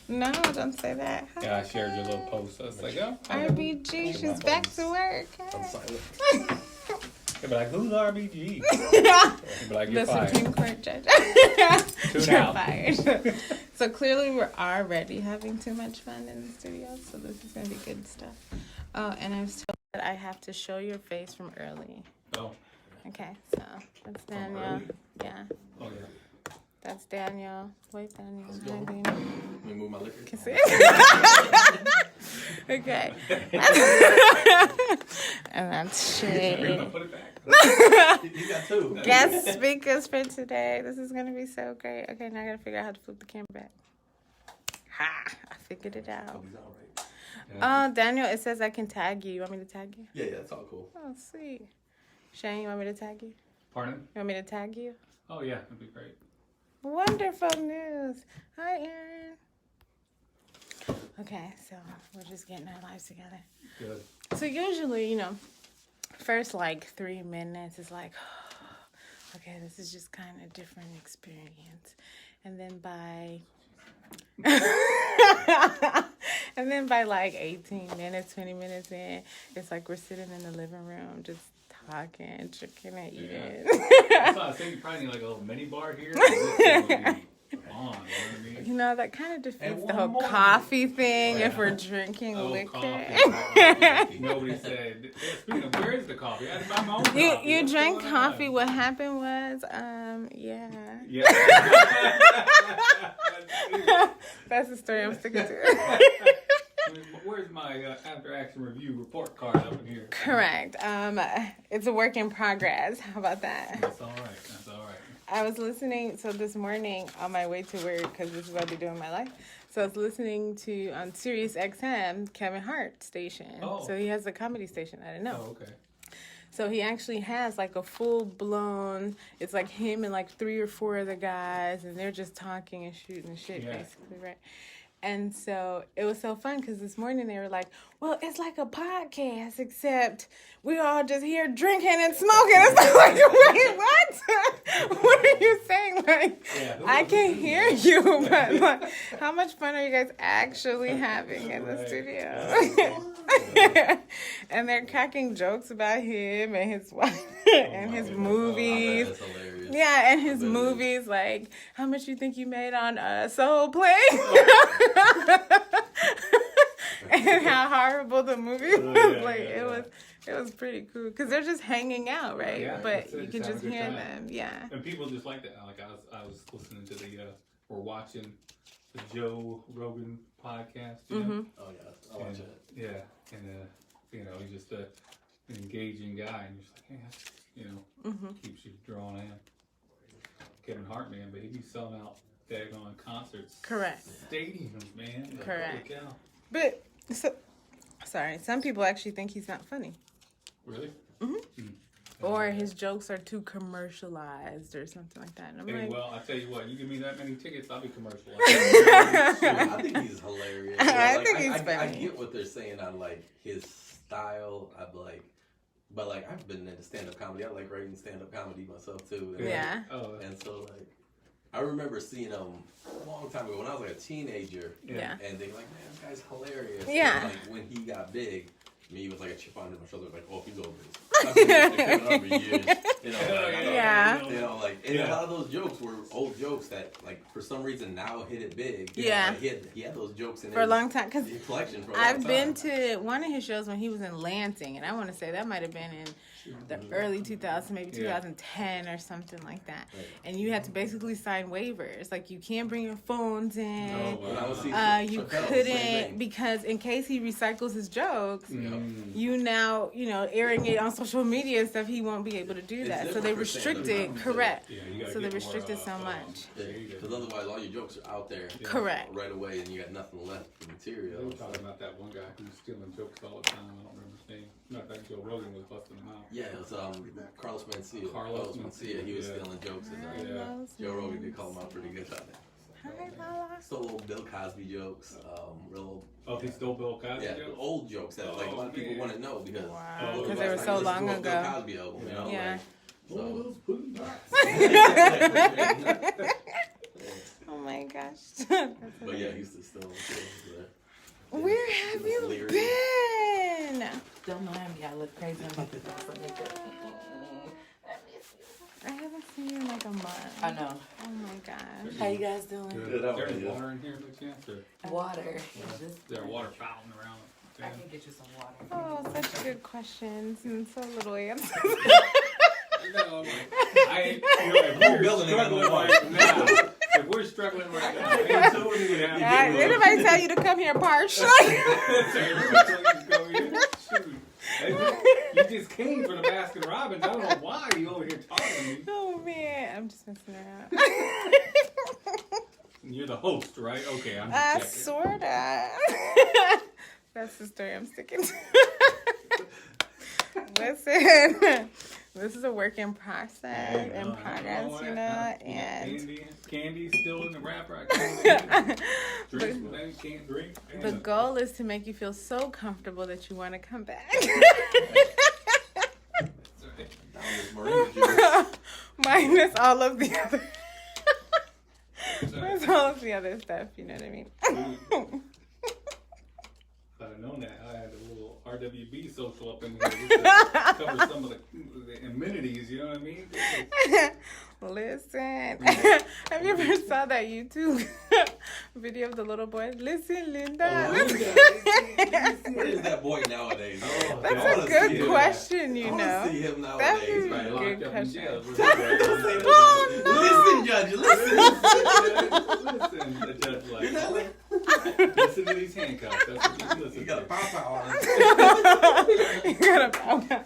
No, don't say that. Yeah, I shared your little post. I was like, oh. RBG, she's back to work. I'm silent. They'd be like, who's RBG? They'd be like, you're The fired. Supreme Court judge. Tune You're out. fired. So clearly we're already having too much fun in the studio, so this is going to be good stuff. Oh, and I was told that I have to show your face from early. Oh. Okay, so that's Daniel. early? Yeah, Oh, yeah. that's Daniel. Wait, Daniel. Let's Hi, go. Daniel. Let me move my liquor. Can see. Okay. And that's You're Shay. going to put it back. You got two. Guest speakers for today. This is gonna be so great. Okay, now I gotta figure out how to flip the camera back. Ha! I figured it out. Oh, he's all right. Yeah. Oh, Daniel, it says I can tag you. You want me to tag you? Yeah, that's all cool. Oh, sweet. Shane, you want me to tag you? Pardon? You want me to tag you? Oh, yeah. That'd be great. Wonderful news. Hi, Aaron. Okay, so we're just getting our lives together. Good. So usually, first like 3 minutes is like, okay, this is just kind of different experience. And then by like 18 minutes, 20 minutes in, it's like we're sitting in the living room just talking, drinking and eating. That's why I think you probably need like a little mini bar here. This thing would be on, you know what I mean? That kind of defeats And the one whole more. coffee thing Yeah. if we're drinking Oh, liquor. coffee. Nobody said, "Hey, speaking of, where is the coffee? I had to buy my own coffee. You What's drank going on?" coffee. What happened was, yeah. Yeah. That's the story I'm sticking to. Where's my after action review report card up in here? Correct. It's a work in progress. How about that? That's all right. That's all right. I was listening, so this morning on my way to work, because this is what I do in my life. So I was listening to, on Sirius XM, Kevin Hart station. Oh. So he has a comedy station. I didn't know. Oh, okay. So he actually has like a full-blown, it's like him and like 3 or 4 other guys, and they're just talking and shooting shit, Yeah. basically, right? And so it was so fun because this morning they were like, well, it's like a podcast, except we all just here drinking and smoking. It's like, wait, what? What are you saying? Like, Yeah, I can hear you, but like, how much fun are you guys actually having in the Right. studio? And they're cracking jokes about him and his wife and his movies. That's hilarious. Yeah, and his movies, like, how much you think you made on Soul Play? And how horrible the movie was. It was pretty cool because they're just hanging out, right? Yeah, but that's it, you just can having just a good hear time. them. Yeah. And people just like that. Like I was listening to or watching the Joe Rogan podcast. You know? Oh, yeah. I watch And, it. yeah, and he's just an engaging guy, and you're just like, hey, that's, keeps you drawn in. Kevin Hart, man, but he be selling out daggone concerts. Correct. Stadiums, man. Like, Correct. holy cow. But, sorry, some people actually think he's not funny. Really? Or his jokes are too commercialized or something like that. And I'm Hey, like, well, I tell you what, you give me that many tickets, I'll be commercialized. I think he's hilarious. I Like, think he's I funny. get what they're saying on like his style. But like I've been into stand-up comedy. I like writing stand-up comedy myself too. And, Yeah. Oh, And so like, I remember seeing him a long time ago when I was like a teenager. Yeah. And they were like, man, this guy's hilarious. Yeah. And, like when he got big, me was like a chip on my shoulder, like, oh, he's over this. I've been listening to him over years. You know, like, Yeah. You know, like, and a lot of those jokes were old jokes that, like, for some reason now hit it big. You know, Yeah. like, he had those jokes in for a long time. Because his collection for a long I've time. been to one of his shows when he was in Lansing, and I want to say that might have been in the early 2000s, maybe 2010 or something like that. Right. And you had to basically sign waivers. Like, you can't bring your phones in. When I was seeing You Chappelle, same couldn't, thing. because in case he recycles his jokes, Mm. you now, airing it on social media and stuff, he won't be able to do It's that. So different they for stand-up restricted, comedy. correct. Yeah, you gotta So they get more, restricted so much. Because otherwise, all your jokes are out there Correct. right away, and you got nothing left for They material. were talking about that one guy who was stealing jokes all the time. I don't remember his name. Matter of fact, Joe Rogan was busting him out. Yeah, it was Carlos Mencia. Carlos Mencia. He was yeah. stealing jokes, and Yeah. Joe Rogan did call him out pretty good on it. Hi, Lala. Stole old Bill Cosby jokes, real Oh, he stole Bill Cosby jokes? old jokes that like a lot of people man. want to know because Wow, because they were like, so listen long to a Bill ago. Cosby album, you know, Yeah. like, so. Oh my my gosh. But yeah, he's still there. Where have you been? Don't mind me. I look crazy. I'm about to do some makeup. I haven't seen you in like a month. I know. Oh my gosh. How you guys doing? Good. Is there any water in here by chance? Or Water. is there water fountain around? I can get you some water. Oh, such good questions and so little answers. No, if we're struggling right now, Anybody tell you to come here parched? You just came for the Baskin Robbins. I don't know why you over here talking to me. Oh man, I'm just messing around. You're the host, right? Okay, I'm just checking. Sorta. That's the story I'm sticking to. Listen, this is a work in process, in progress, you know, and Candy's still in the wrapper. I can't drink. The goal is to make you feel so comfortable that you want to come back. Minus all of the other. Minus all of the other stuff, you know what I mean? If I'd known that, I had a little RWB social up in here just to cover some of the amenities, you know what I mean? Listen, have you ever saw that YouTube video of the little boy? Listen, Linda. Listen. Where is that boy nowadays? That's a good question, you I know. want to see him That's nowadays. a good question. Oh, no. Listen, Judge, listen. Listen, the judge like, listen to these handcuffs. That's what you listen You got a to. pow on it. You got a pow.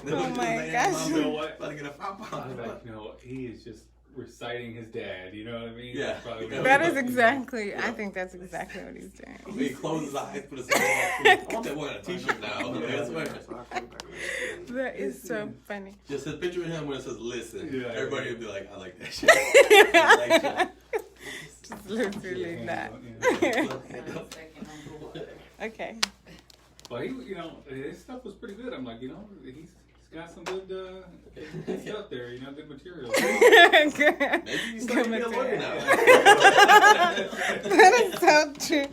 Oh my gosh. You know what? About to get a pow on it. Like, no, he is just reciting his dad. You know what I mean? Yeah. Probably That is exactly, I think that's exactly what he's doing. He closes his eyes, put his hand on. I want that boy in a t-shirt now. That's what- That is so funny. Just a picture of him when it says listen. Yeah, Everybody yeah. will be like, I like that shit. I like that. Just literally that. Okay. But he, you know, his stuff was pretty good. I'm like, you know, he's got some good stuff there. You know, good material. Good. Maybe he's starting to be a lawyer now. That is so true.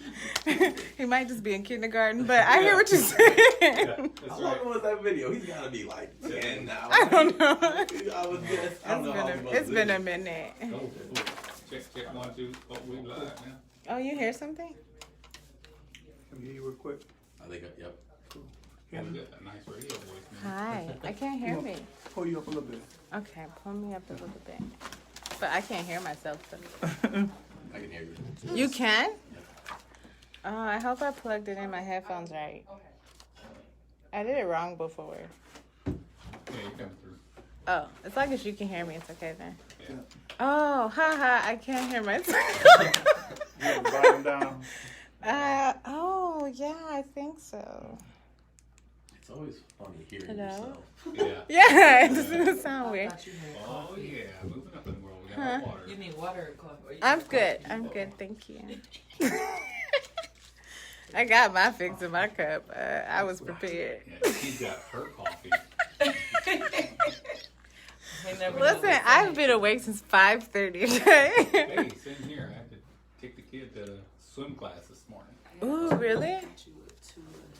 He might just be in kindergarten, but I hear what you're saying. Yeah, that's How right. long was that video? He's got to be like 10 now. I don't know. I would guess. I don't know how long It's been a minute. Oh, check 1, 2. Oh, we live now. Oh, you hear something? Let me hear you real quick. I think, yep. Yeah, we got that nice radio voice, man. Hi. I can't hear me. Pull you up a little bit. Okay, pull me up a little bit. But I can't hear myself. So. I can hear you. You can? Oh, I hope I plugged it in my headphones right. I did it wrong before. Yeah, you're coming through. Oh, as long as you can hear me, it's okay then. Yeah. Oh, haha, I can't hear myself. Yeah, bottom down. Oh, yeah, I think so. It's always funny hearing Hello? yourself. Yeah. Yeah, it doesn't sound weird. Oh, yeah. Moving up in the world. We got Huh? water. You need water or coffee? I'm good. I'm good, thank you. I got my fix in my cup. I was prepared. Yeah, she's got her coffee. Listen, I've been awake since 5:30 today. Hey, sitting here. I had to take the kid to swim class this morning. Ooh, really?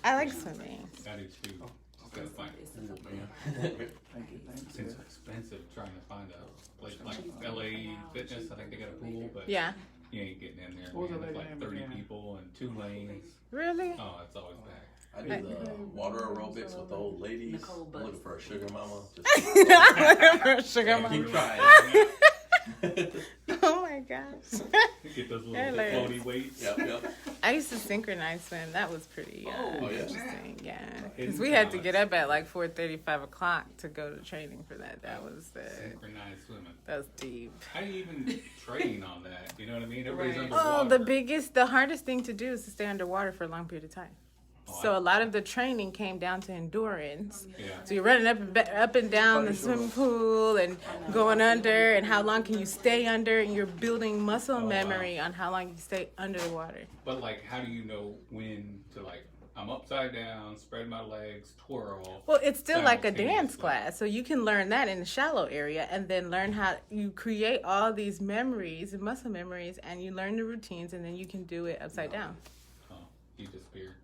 I like swimming. I do too. Just gotta find it. Thank you, thank you. It's expensive trying to find a place like LA Fitness. I think they got a pool, but Yeah. you ain't getting in there. What was Man. the There's lady like name 30 again? people and 2 lanes. Really? Oh, it's always packed. I do the water aerobics with the old ladies. Nicole I'm looking for a sugar mama. Sugar mama. Keep trying. Oh my gosh. You get those little Hilarious. floaty weights. Yep. I used to synchronize swim. That was pretty Oh, yeah. interesting. Yeah. Because we had to get up at like 4:30, 5 o'clock to go to training for that. That was Synchronized swimming. that was deep. How do you even train on that? You know what I mean? Everybody's Right. underwater. The hardest thing to do is to stay underwater for a long period of time. So a lot of the training came down to endurance. Yeah. So you're running up and down the swimming pool and going under, and how long can you stay under, and you're building muscle memory on how long you can stay under the water. But like, how do you know when to like I'm upside down, spread my legs, twirl. Well, it's still like a dance simultaneously. class, so you can learn that in the shallow area and then learn how you create all these memories and muscle memories, and you learn the routines, and then you can do it upside down. Oh, he disappeared.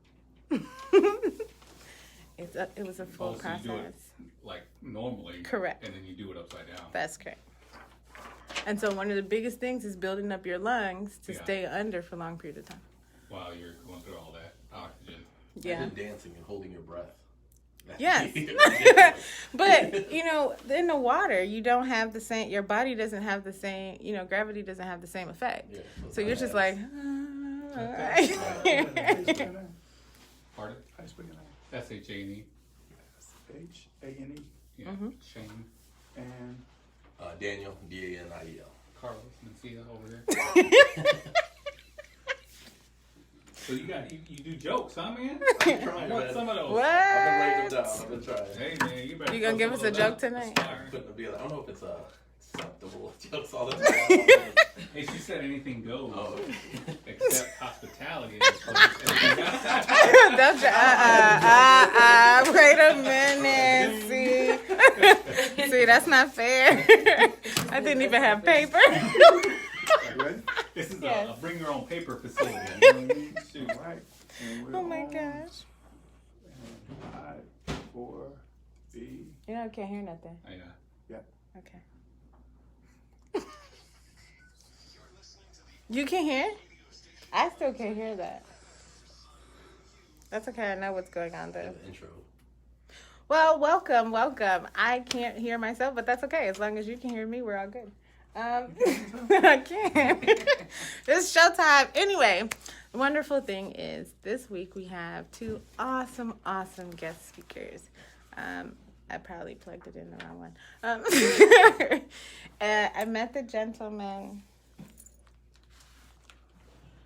It was a full So process. you do it like normally. Correct. And then you do it upside down. That's correct. And so one of the biggest things is building up your lungs to Yeah. stay under for a long period of time. While you're going through all that oxygen. Yeah. And then dancing and holding your breath. Yes. But, you know, in the water, you don't have the same, your body doesn't have the same, you know, gravity doesn't have the same effect. Yeah, So you're just like, How you spell your name? Pardon? How you spell your name? S-H-A-N-E. H-A-N-E Yeah. Mhm. Shane. and Daniel, D-A-N-I-E-L. Carlos Mencia over there. So you do jokes, huh, man? I'm trying, I want man. some of those. What? I've been writing them down. I've been trying. Hey man, you better. You gonna throw give some us a of joke those tonight? aspire. Putting them together. I don't know if it's acceptable jokes all the time. Hey, she said anything goes Oh. except hospitality. Don't you, wait a minute, see, that's not fair. I didn't even have paper. ready? This is Yes. a bring your own paper facility. You know what I mean? Shoot. All right. And we're Oh my on. gosh. And 5, 4, B. You know, I can't hear nothing. I, Okay. You can hear? I still can't hear that. That's okay. I know what's going on there. The intro. Well, welcome. I can't hear myself, but that's okay. As long as you can hear me, we're all good. I can't. It's showtime. Anyway, the wonderful thing is this week we have two awesome guest speakers. I probably plugged it in the wrong one. I met the gentleman.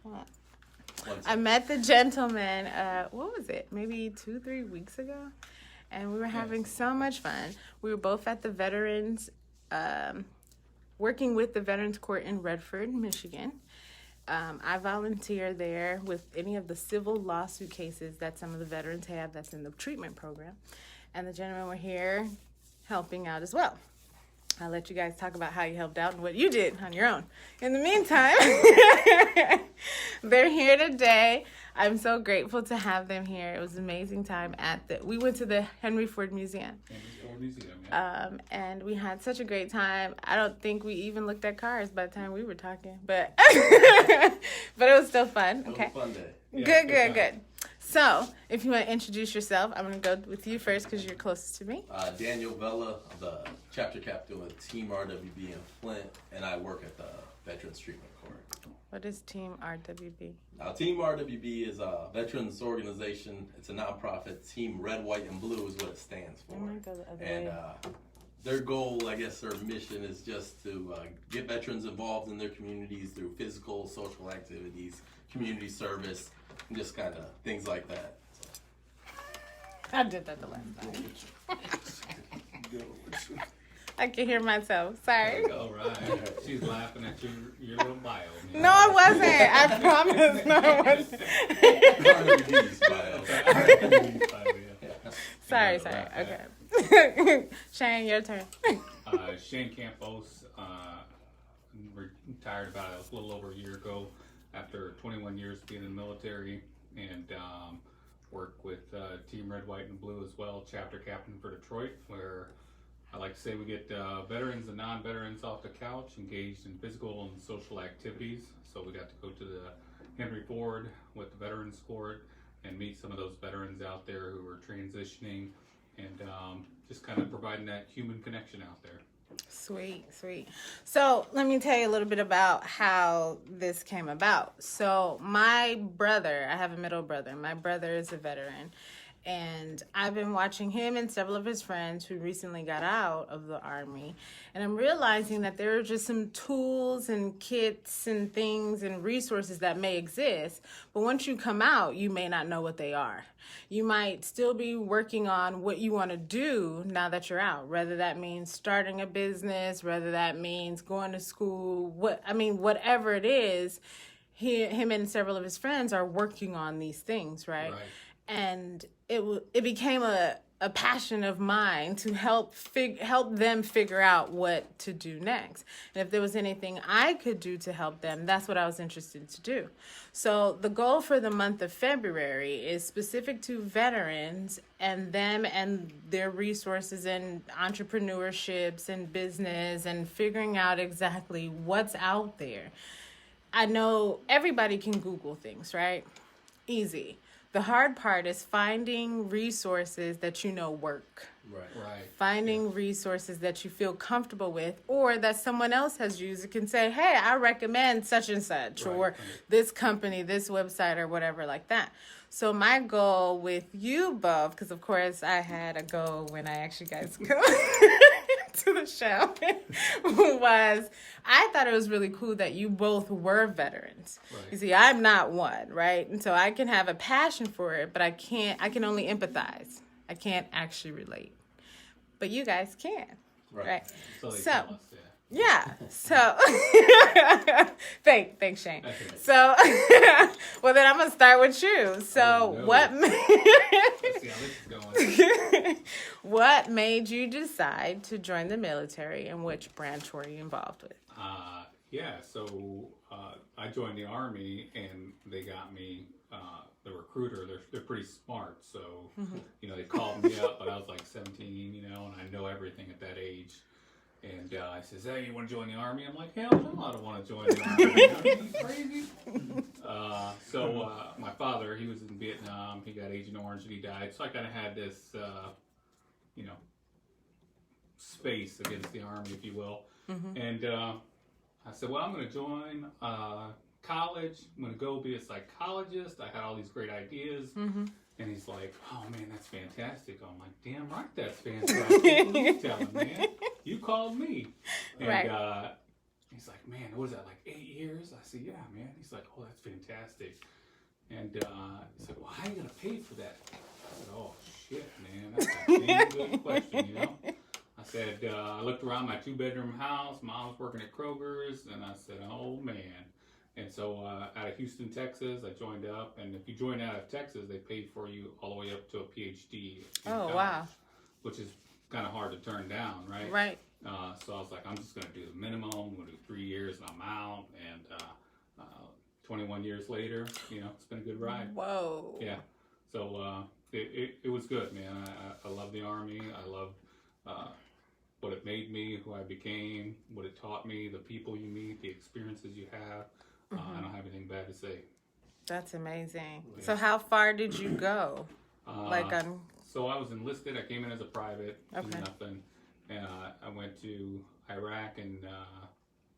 What? I met the gentleman, what was it? Maybe 2-3 weeks ago? And we were having so much fun. We were both at the Veterans, working with the Veterans Court in Redford, Michigan. I volunteer there with any of the civil lawsuit cases that some of the veterans have that's in the treatment program. And the gentlemen were here helping out as well. I'll let you guys talk about how you helped out and what you did on your own. In the meantime, they're here today. I'm so grateful to have them here. It was an amazing time we went to the Henry Ford Museum. And we had such a great time. I don't think we even looked at cars by the time we were talking, but it was still fun. Okay. It was a fun day. Yeah, Good. So, if you want to introduce yourself, I'm going to go with you first because you're closest to me. Daniel Vella, the chapter captain with Team RWB in Flint, and I work at the Veterans Treatment Court. What is Team RWB? Team RWB is a veterans organization. It's a nonprofit. Team Red, White, and Blue is what it stands for. I'm going to go the other And way. their goal, I guess their mission is just to get veterans involved in their communities through physical, social activities, community service, and just kind of things like that. I did that the last time. Go. I can hear myself. Sorry. All right. She's laughing at your little bio. Man. No, I wasn't. I promise. No, I wasn't. RWB's bio. Sorry. Okay. Shane, your turn. Shane Campos retired about a little over a year ago after 21 years being in the military, and worked with Team Red, White, and Blue as well, chapter captain for Detroit, where I like to say we get veterans and non-veterans off the couch, engaged in physical and social activities. So we got to go to the Henry Ford with the Veterans Court and meet some of those veterans out there who are transitioning, and just kind of providing that human connection out there. Sweet. So let me tell you a little bit about how this came about. So my brother, I have a middle brother. My brother is a veteran. And I've been watching him and several of his friends who recently got out of the Army. And I'm realizing that there are just some tools and kits and things and resources that may exist. But once you come out, you may not know what they are. You might still be working on what you want to do now that you're out. Whether that means starting a business, whether that means going to school, whatever it is, him and several of his friends are working on these things, right? and it became a passion of mine to help them figure out what to do next. And if there was anything I could do to help them, that's what I was interested to do. So the goal for the month of February is specific to veterans and them and their resources and entrepreneurships and business and figuring out exactly what's out there. I know everybody can Google things, right? Easy. The hard part is finding resources that you know work. Right. Finding resources that you feel comfortable with or that someone else has used. It can say, hey, I recommend such and such or this company, this website or whatever like that. So my goal with you both, because of course I had a goal when I actually guys go to the show, was I thought it was really cool that you both were veterans. Right. You see, I'm not one, right? And so I can have a passion for it, but I can only empathize. I can't actually relate. But you guys can, right? So they So, tell us, yeah. So, thanks, Shane. That's right. So, well, then I'm gonna start with you. So, Oh, no. what Let's see how this is going. what made you decide to join the military, and which branch were you involved with? So I joined the Army, and they got me the recruiter. They're pretty smart, so they called me up, but I was like 17, and I know everything at that age. And I says, hey, you want to join the Army? I'm like, hell no, I don't want to join the Army. Are you crazy? So my father, he was in Vietnam. He got Agent Orange and he died. So I kind of had this, space against the Army, if you will. And I said, well, I'm going to join college. I'm going to go be a psychologist. I had all these great ideas. And he's like, oh, man, that's fantastic. I'm like, damn right, that's fantastic. What are you telling, man? You called me. And he's like, man, what is that, like 8 years? I said, yeah, man. He's like, oh, that's fantastic. And he's like, well, how are you going to pay for that? I said, oh, shit, man. That's a damn good question, I said, I looked around my 2-bedroom house. Mom's working at Kroger's. And I said, oh, man. And so out of Houston, Texas, I joined up. And if you join out of Texas, they pay for you all the way up to a PhD. Oh, wow. Which is kind of hard to turn down, right? Right. So I was like, I'm just going to do the minimum. I'm going to do 3 years and I'm out. And 21 years later, it's been a good ride. Whoa. Yeah. So it was good, man. I love the Army. I love what it made me, who I became, what it taught me, the people you meet, the experiences you have. I don't have anything bad to say. That's amazing. Yeah. So how far did you go? So I was enlisted. I came in as a private. Okay. Did nothing. And I went to Iraq in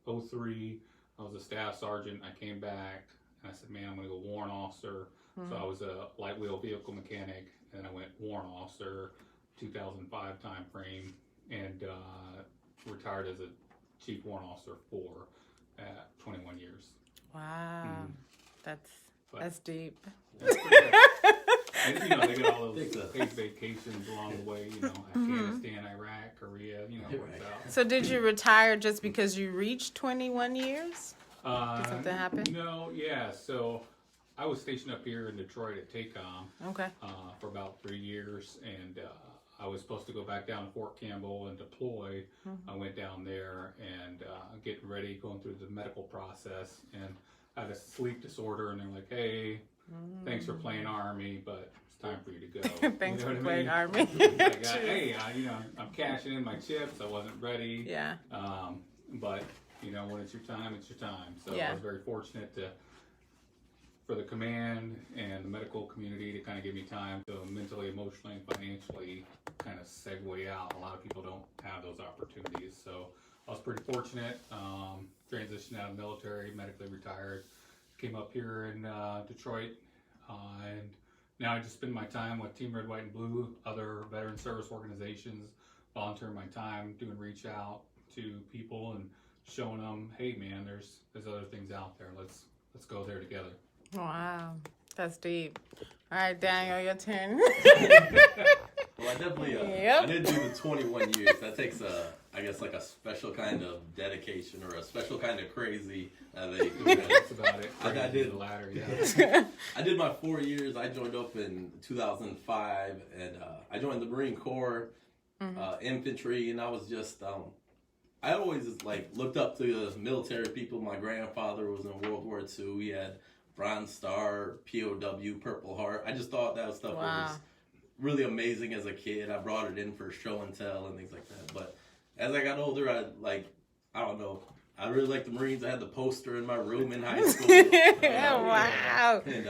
2003. I was a staff sergeant. I came back and I said, man, I'm going to go warrant officer. So I was a light wheel vehicle mechanic. And I went warrant officer 2005 time frame and retired as a chief warrant officer for 21 years. Wow. That's deep. That's pretty good. And they got all those paid vacations along the way, Afghanistan, Iraq, Korea, works out. So did you retire just because you reached 21 years? Did something happen? No, yeah. So I was stationed up here in Detroit at TACOM for about 3 years, and I was supposed to go back down to Fort Campbell and deploy. I went down there and getting ready, going through the medical process, and I had a sleep disorder, and they're like, hey, thanks for playing Army, but it's time for you to go. Thanks for playing Army. Like, hey, I'm cashing in my chips. I wasn't ready. Yeah. But, when it's your time, it's your time. So Yeah. I was very fortunate for the command and the medical community to kind of give me time to mentally, emotionally, and financially kind of segue out. A lot of people don't have those opportunities. So I was pretty fortunate. Transitioned out of the military, medically retired, came up here in Detroit, and now I just spend my time with Team Red, White, and Blue, other veteran service organizations, volunteering my time, doing reach out to people and showing them, hey man, there's other things out there. Let's go there together. Wow. That's deep. All right, Daniel, your turn. Well, I definitely, Yep. I did do the 21 years. That takes I guess like a special kind of dedication or a special kind of crazy. That's about it. I Crazy, did. the latter, yeah. I did my 4 years. I joined up in 2005, and I joined the Marine Corps infantry, and I was just I always like looked up to the military people. My grandfather was in World War II. He had Bronze Star, POW, Purple Heart. I just thought that stuff was really amazing as a kid. I brought it in for show and tell and things like that. But as I got older, I don't know. I really liked the Marines. I had the poster in my room in high school. Wow. And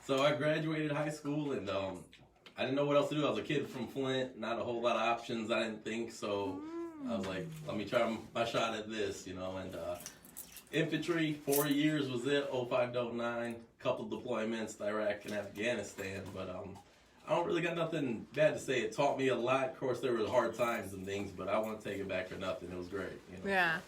so I graduated high school, and I didn't know what else to do. I was a kid from Flint, not a whole lot of options, I didn't think. So I was like, let me try my shot at this, you know. And infantry, 4 years was it, 05 to 09. Couple deployments to Iraq and Afghanistan. But I don't really got nothing bad to say. It taught me a lot. Of course, there were hard times and things, but I won't take it back for nothing. It was great. You know? Yeah.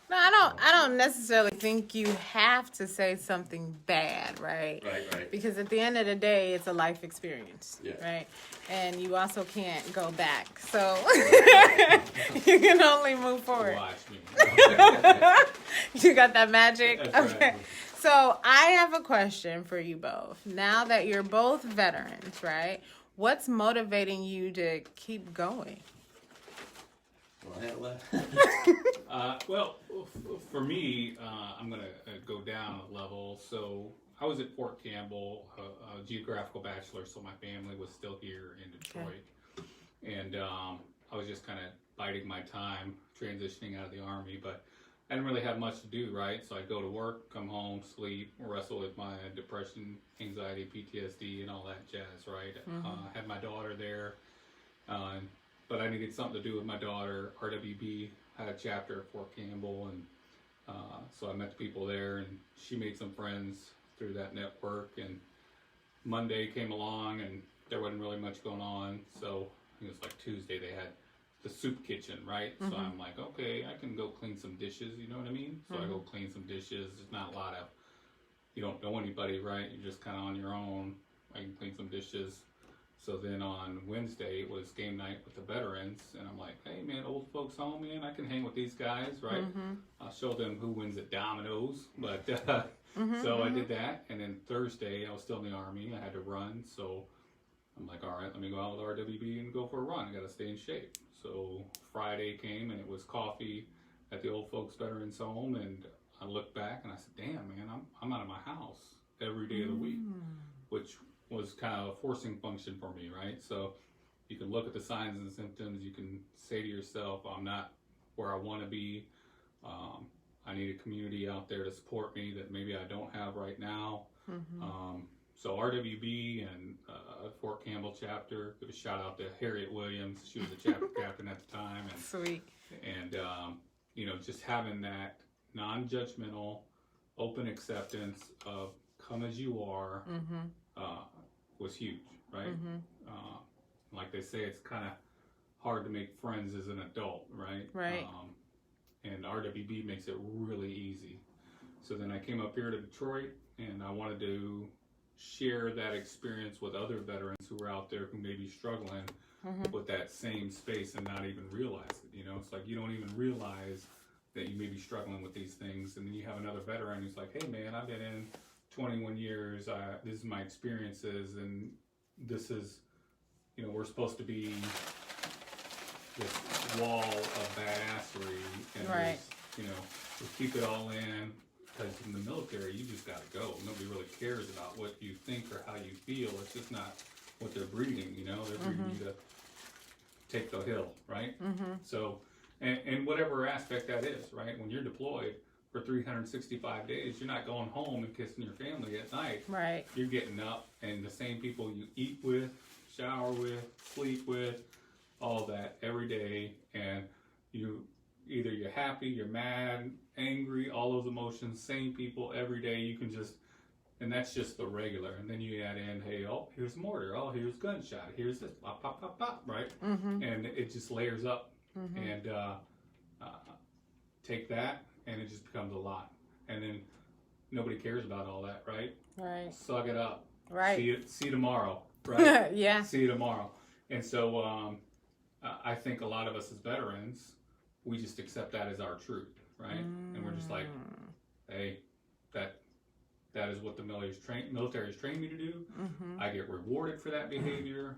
No, I don't necessarily think you have to say something bad, right? Right. Because at the end of the day, it's a life experience, Yeah. right? And you also can't go back. So you can only move forward. Watch me. You got that magic? That's Okay. right. So I have a question for you both. Now that you're both veterans, right? What's motivating you to keep going? Wanna handle that? Well, for me, I'm going to go down a level. So I was at Fort Campbell, a geographical bachelor, so my family was still here in Detroit. And I was just kind of biding my time, transitioning out of the Army, but I didn't really have much to do, right? So I'd go to work, come home, sleep, wrestle with my depression, anxiety, PTSD, and all that jazz, right? Had my daughter there, but I needed something to do with my daughter. RWB had a chapter at Fort Campbell, and so I met the people there, and she made some friends through that network. And Monday came along, and there wasn't really much going on, so it was like Tuesday they had the soup kitchen, right? So I'm like, okay, I can go clean some dishes, you know what I mean? So I go clean some dishes. There's not a lot of, you don't know anybody, right? You're just kind of on your own. I can clean some dishes. So then on Wednesday, it was game night with the veterans, and I'm like, hey man, old folks home, man, I can hang with these guys, right? I'll show them who wins at dominoes. But so I did that, and then Thursday, I was still in the Army. I had to run, so I'm like, all right, let me go out with RWB and go for a run. I got to stay in shape. So Friday came, and it was coffee at the old folks veterans home, and I looked back and I said, damn man, I'm out of my house every day of the week, which was kind of a forcing function for me, right? So you can look at the signs and symptoms. You can say to yourself, I'm not where I want to be. I need a community out there to support me that maybe I don't have right now. So RWB and Fort Campbell chapter, give a shout out to Harriet Williams. She was the chapter captain at the time. And, Sweet. And, you know, just having that non-judgmental, open acceptance of come as you are was huge, right? Like they say, it's kind of hard to make friends as an adult, right? Right. And RWB makes it really easy. So then I came up here to Detroit, and I wanted to share that experience with other veterans who are out there who may be struggling with that same space and not even realize it. You know, it's like you don't even realize that you may be struggling with these things, and then you have another veteran who's like, hey man, I've been in 21 years, this is my experiences, and this is, you know, we're supposed to be this wall of badassery, and there's, you know, we keep it all in. Because in the military, you just got to go. Nobody really cares about what you think or how you feel. It's just not what they're breeding, you know? They're breeding you to take the hill, right? So, and whatever aspect that is, right? When you're deployed for 365 days, you're not going home and kissing your family at night. Right. You're getting up, and the same people you eat with, shower with, sleep with, all that every day, and either you're happy, you're mad, angry, all those emotions, same people every day. You can just, and that's just the regular. And then you add in, hey, oh, here's mortar, oh, here's gunshot, here's this, pop, pop, pop, pop, right? And it just layers up. And take that, and it just becomes a lot. And then nobody cares about all that, right? Right. Suck it up. Right. See you tomorrow, right? Yeah. See you tomorrow. And so I think a lot of us as veterans, we just accept that as our truth, right? And we're just like, hey, that is what the military's trained me to do. I get rewarded for that behavior.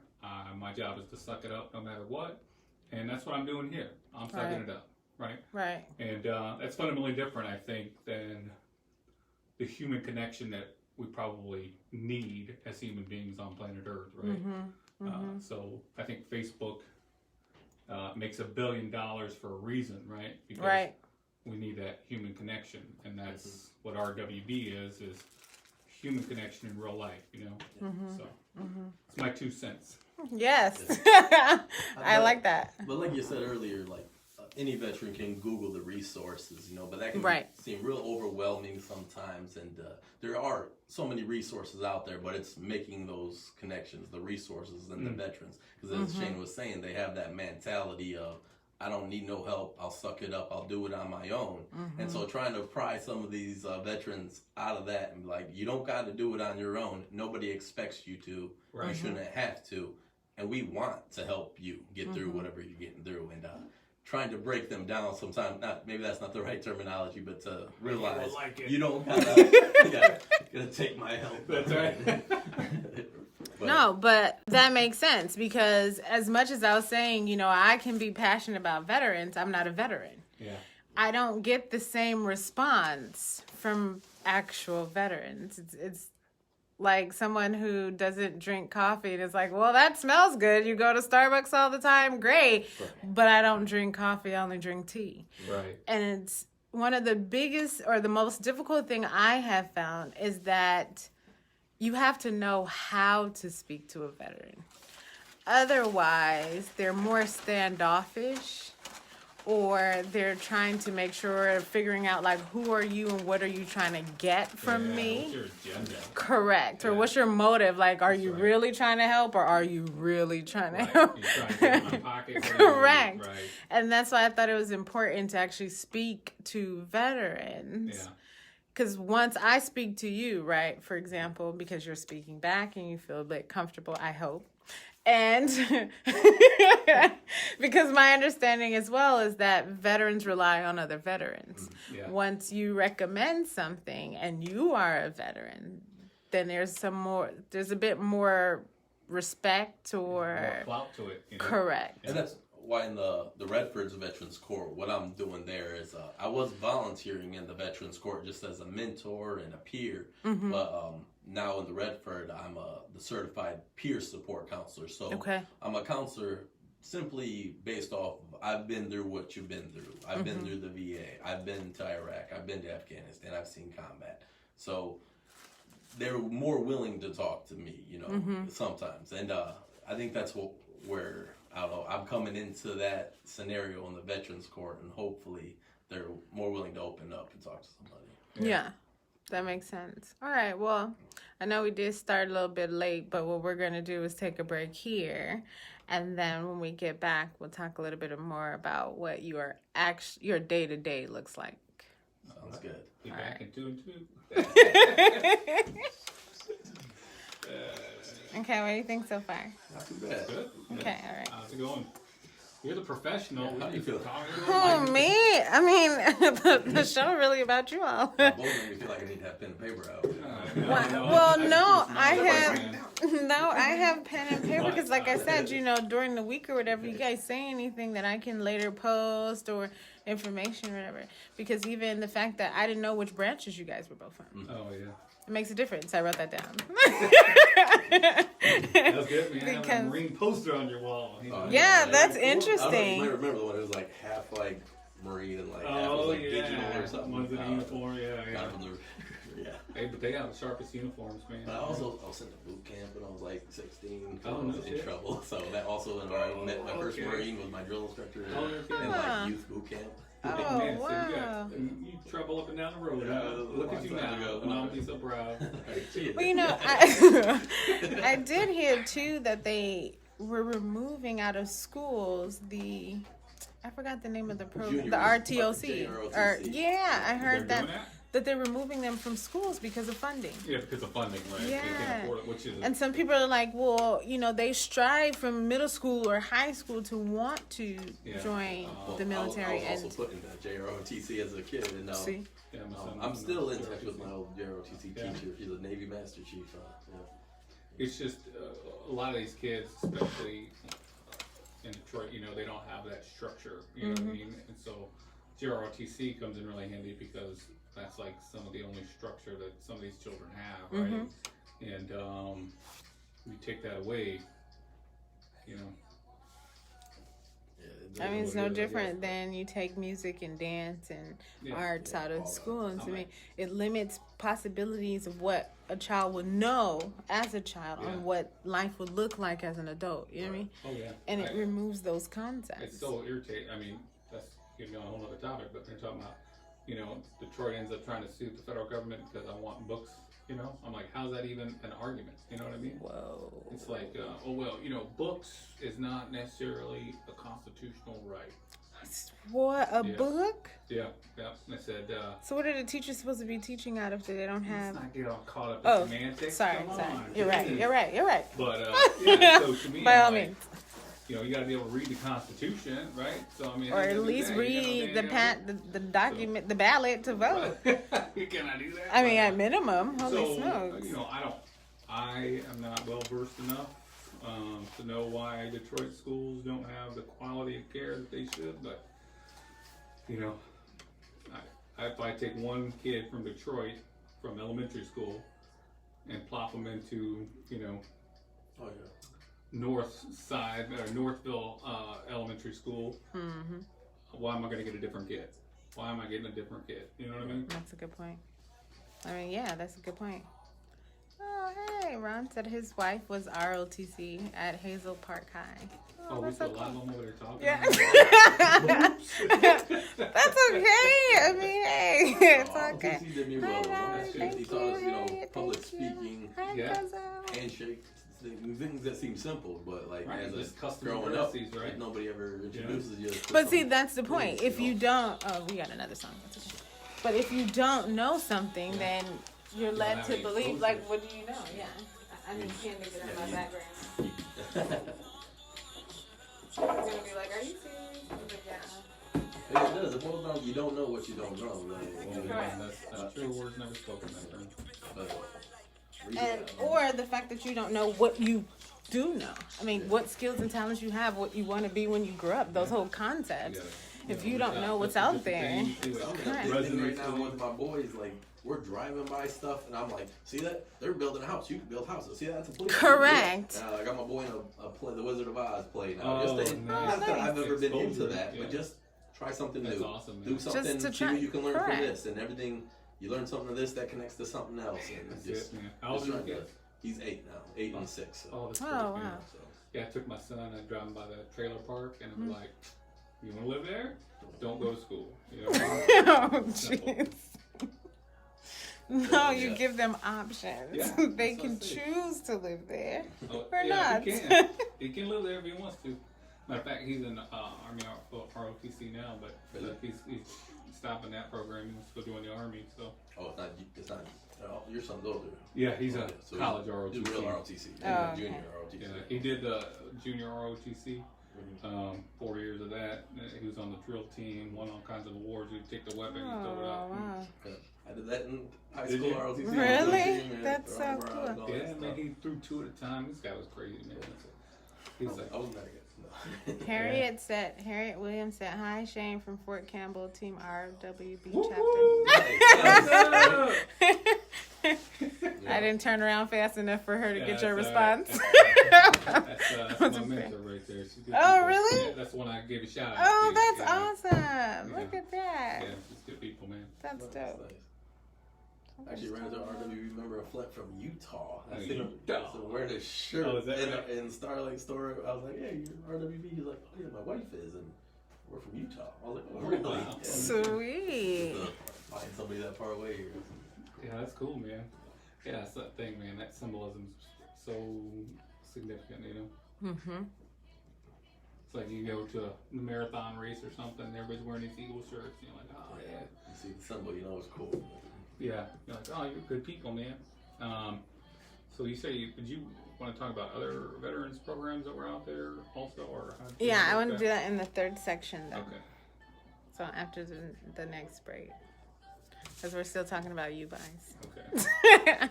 My job is to suck it up no matter what. And that's what I'm doing here. I'm sucking it up, right? Right. And that's fundamentally different, I think, than the human connection that we probably need as human beings on planet Earth, right? So I think Facebook makes $1 billion for a reason, right? Because we need that human connection, and that's what RWB is human connection in real life, you know? So it's my 2 cents. Yes. I like that. But like you said earlier, like any veteran can Google the resources, you know, but that can seem real overwhelming sometimes. And there are so many resources out there, but it's making those connections, the resources and the veterans. Because as Shane was saying, they have that mentality of, I don't need no help. I'll suck it up. I'll do it on my own. And so trying to pry some of these veterans out of that and be like, you don't got to do it on your own. Nobody expects you to. You shouldn't have to. And we want to help you get through whatever you're getting through. And trying to break them down sometimes, maybe that's not the right terminology, but to realize you don't gotta take my help. That's right. No, but that makes sense because as much as I was saying, you know, I can be passionate about veterans, I'm not a veteran. Yeah. I don't get the same response from actual veterans. It's like someone who doesn't drink coffee and is like, well, that smells good. You go to Starbucks all the time. Great. But I don't drink coffee. I only drink tea. Right. And it's one of the biggest or the most difficult thing I have found is that you have to know how to speak to a veteran. Otherwise, they're more standoffish or they're trying to make sure, figuring out like, who are you and what are you trying to get from me? What's your agenda? Correct. Or what's your motive? Like, are you really trying to help or are you really trying to help? You're trying to get in my pocket. Correct. Right. And that's why I thought it was important to actually speak to veterans. Yeah. Because once I speak to you, right, for example, because you're speaking back and you feel a bit comfortable, I hope. And because my understanding as well is that veterans rely on other veterans. Yeah. Once you recommend something and you are a veteran, then there's a bit more respect or more clout to it. You know? Correct. And that's why in the Redford's Veterans Court, what I'm doing there is I was volunteering in the Veterans Court just as a mentor and a peer, but now in the Redford, I'm the certified peer support counselor. So I'm a counselor simply based off of I've been through what you've been through. I've been through the VA. I've been to Iraq. I've been to Afghanistan. I've seen combat. So they're more willing to talk to me, you know, sometimes. And I think that's where, I don't know, I'm coming into that scenario in the Veterans Court, and hopefully they're more willing to open up and talk to somebody. Yeah, that makes sense. All right, well, I know we did start a little bit late, but what we're going to do is take a break here. And then when we get back, we'll talk a little bit more about what your day-to-day looks like. Sounds good. Be All back right. in 2 and 2. Okay, what do you think so far? Not too bad. Good. Okay, all right. How's it going? You're the professional. Yeah, how do you feel? Oh, me? I mean, the show really about you all. Both made me feel like I need to have pen and paper out. I have pen and paper because, like I said, you know, during the week or whatever, you guys say anything that I can later post or information or whatever. Because even the fact that I didn't know which branches you guys were both from. Oh, yeah. It makes a difference. I wrote that down. That's good, man. Have a Marine poster on your wall. You know? Yeah, that's I don't know, interesting. you might remember the one that was like half like Marine and like half was like digital or something. One's in a uniform, yeah. Yeah. Hey, but they have the sharpest uniforms, man. But I was sent to boot camp when I was like 16. Oh, I was no in shit. trouble. So that also involved met my first Marine was my drill instructor in like youth boot camp. Oh, Man, so wow. you travel up and down the road. Yeah, Huh? Look at you long time now. ago. And I'll be so proud. Well, you know, I did hear too that they were removing out of schools I forgot the name of the program, Junior the RTOC. ROTC. Or yeah, I heard They're that. doing that they're removing them from schools because of funding. Yeah, because of funding, right? They Yeah. can't afford it, which is And some people are like, well, they strive from middle school or high school to want to join the military. I was also put in the JROTC as a kid, and see, yeah, I'm still in touch with my old JROTC teacher. He's a Navy Master Chief. It's just a lot of these kids, especially in Detroit, they don't have that structure. You know what I mean? And so JROTC comes in really handy because that's like some of the only structure that some of these children have, right? And you take that away, I mean, it's no different than you take music and dance and arts out of school. And to me, it limits possibilities of what a child would know as a child on what life would look like as an adult. You know what I mean? Oh, yeah. And it removes those concepts. It's so irritating. I mean, that's getting on a whole other topic, but they're talking about, Detroit ends up trying to sue the federal government because I want books. I'm like, how's that even an argument? You know what I mean? Whoa. It's like, books is not necessarily a constitutional right. What, a book? Yeah. I said, so what are the teachers supposed to be teaching out of that they don't have? let's not get all caught up in semantics. Sorry. Come on. You're right. But, so to me, by all like, means. You got to be able to read the Constitution, right? So I mean, Or at least read the document, the ballot to vote. You cannot do that. I mean, at minimum, holy So, smokes. I am not well versed enough to know why Detroit schools don't have the quality of care that they should. But if I take one kid from Detroit from elementary school and plop them into North Side or Northville Elementary School, why am I going to get a different kid? Why am I getting a different kid? You know what I mean? That's a good point. I mean, yeah, that's a good point. Oh, hey, Ron said his wife was ROTC at Hazel Park High. Oh, we that's still so a lot of them over there talking. Yeah. That's okay. I mean, hey, it's okay. ROTC did me well. He taught us, public speaking, handshake, things that seem simple, but like as just a growing up, right? Nobody ever introduces you. But see, that's the point. If you don't, we got another song. That's okay. But if you don't know something, then you're led to believe. Like, what do you know? Yeah, I need Candy to get out of my background. She's gonna be like, "Are you serious?" I'm like, yeah. It does. It boils down. You don't know what you don't know. That's true. Words never spoken. Or the fact that you don't know what you do know. I mean, what skills and talents you have, what you want to be when you grow up. Those whole concepts. If you don't know what's out there, I'm thinking right now with my boys, like we're driving by stuff, and I'm like, see that they're building a house. You can build houses. See that's a police. Correct. I got my boy in a play, the Wizard of Oz play now. Oh, Not that I've ever been into that, Yeah. but just try something That's new. awesome, man. Do something. Just to See try. what you can learn Correct. from this, and everything. You learn something of this that connects to something else, and That's just. it, man. How old is your kid? He's 8 now, 8 and 6. So. Oh, that's Oh, great, wow. man. Yeah, I took my son. I drove by the trailer park, and I'm like, "You want to live there? Don't go to school." You know? Oh, jeez. No, you Yeah. give them options. Yeah, They that's can what I say. choose to live there Oh, or yeah, not. He can. He can live there if he wants to. Matter of fact, he's in Army ROTC now, but he's stopping that program. He wants to go join the Army. So. Oh, it's not. Your son's older. Yeah, he's a So college he's ROTC. real ROTC. Oh, Junior okay. ROTC. Yeah, he did the junior ROTC. 4 years of that. He was on the drill team, won all kinds of awards. He'd take the weapon, he'd throw it Oh, out. wow. I did that in high Did school you? ROTC. Really? Man. That's so Around, cool. all that Yeah, stuff. man, he threw 2 at a time. This guy was crazy, man. He's like, I was mad at it. Harriet Williams said, "Hi, Shane from Fort Campbell, Team RWB woo-hoo! chapter." I didn't turn around fast enough for her to get your response. That's my mentor right there. She's good Oh, people. really? Yeah, that's the one I gave a shout out Oh, to. that's Yeah. awesome! Look at that. Yeah, she's good people, man. That's dope. Actually ran into an RWB member of Flint from Utah. I Oh, seen him Utah. wearing his shirt Oh, is that right? in Starlight store. I was like, "Hey, you're RWB." He's like, "Oh yeah, my wife is, and we're from Utah." I was like, "Oh, really?" wow. Yeah. Sweet. Find somebody that far away here. Yeah, that's cool, man. Yeah, that's that thing, man. That symbolism's so significant, you know? Mm-hmm. It's like you go to a marathon race or something, and everybody's wearing these Eagle shirts, and you're like, oh, yeah. You see the symbol, you know it's cool. Yeah, you're like, oh, you're good people, man. So you say, did you want to talk about other veterans programs that were out there also, or how did you Yeah, I work want to do that in the third section though. Okay. So after the next break, because we're still talking about you guys. Okay.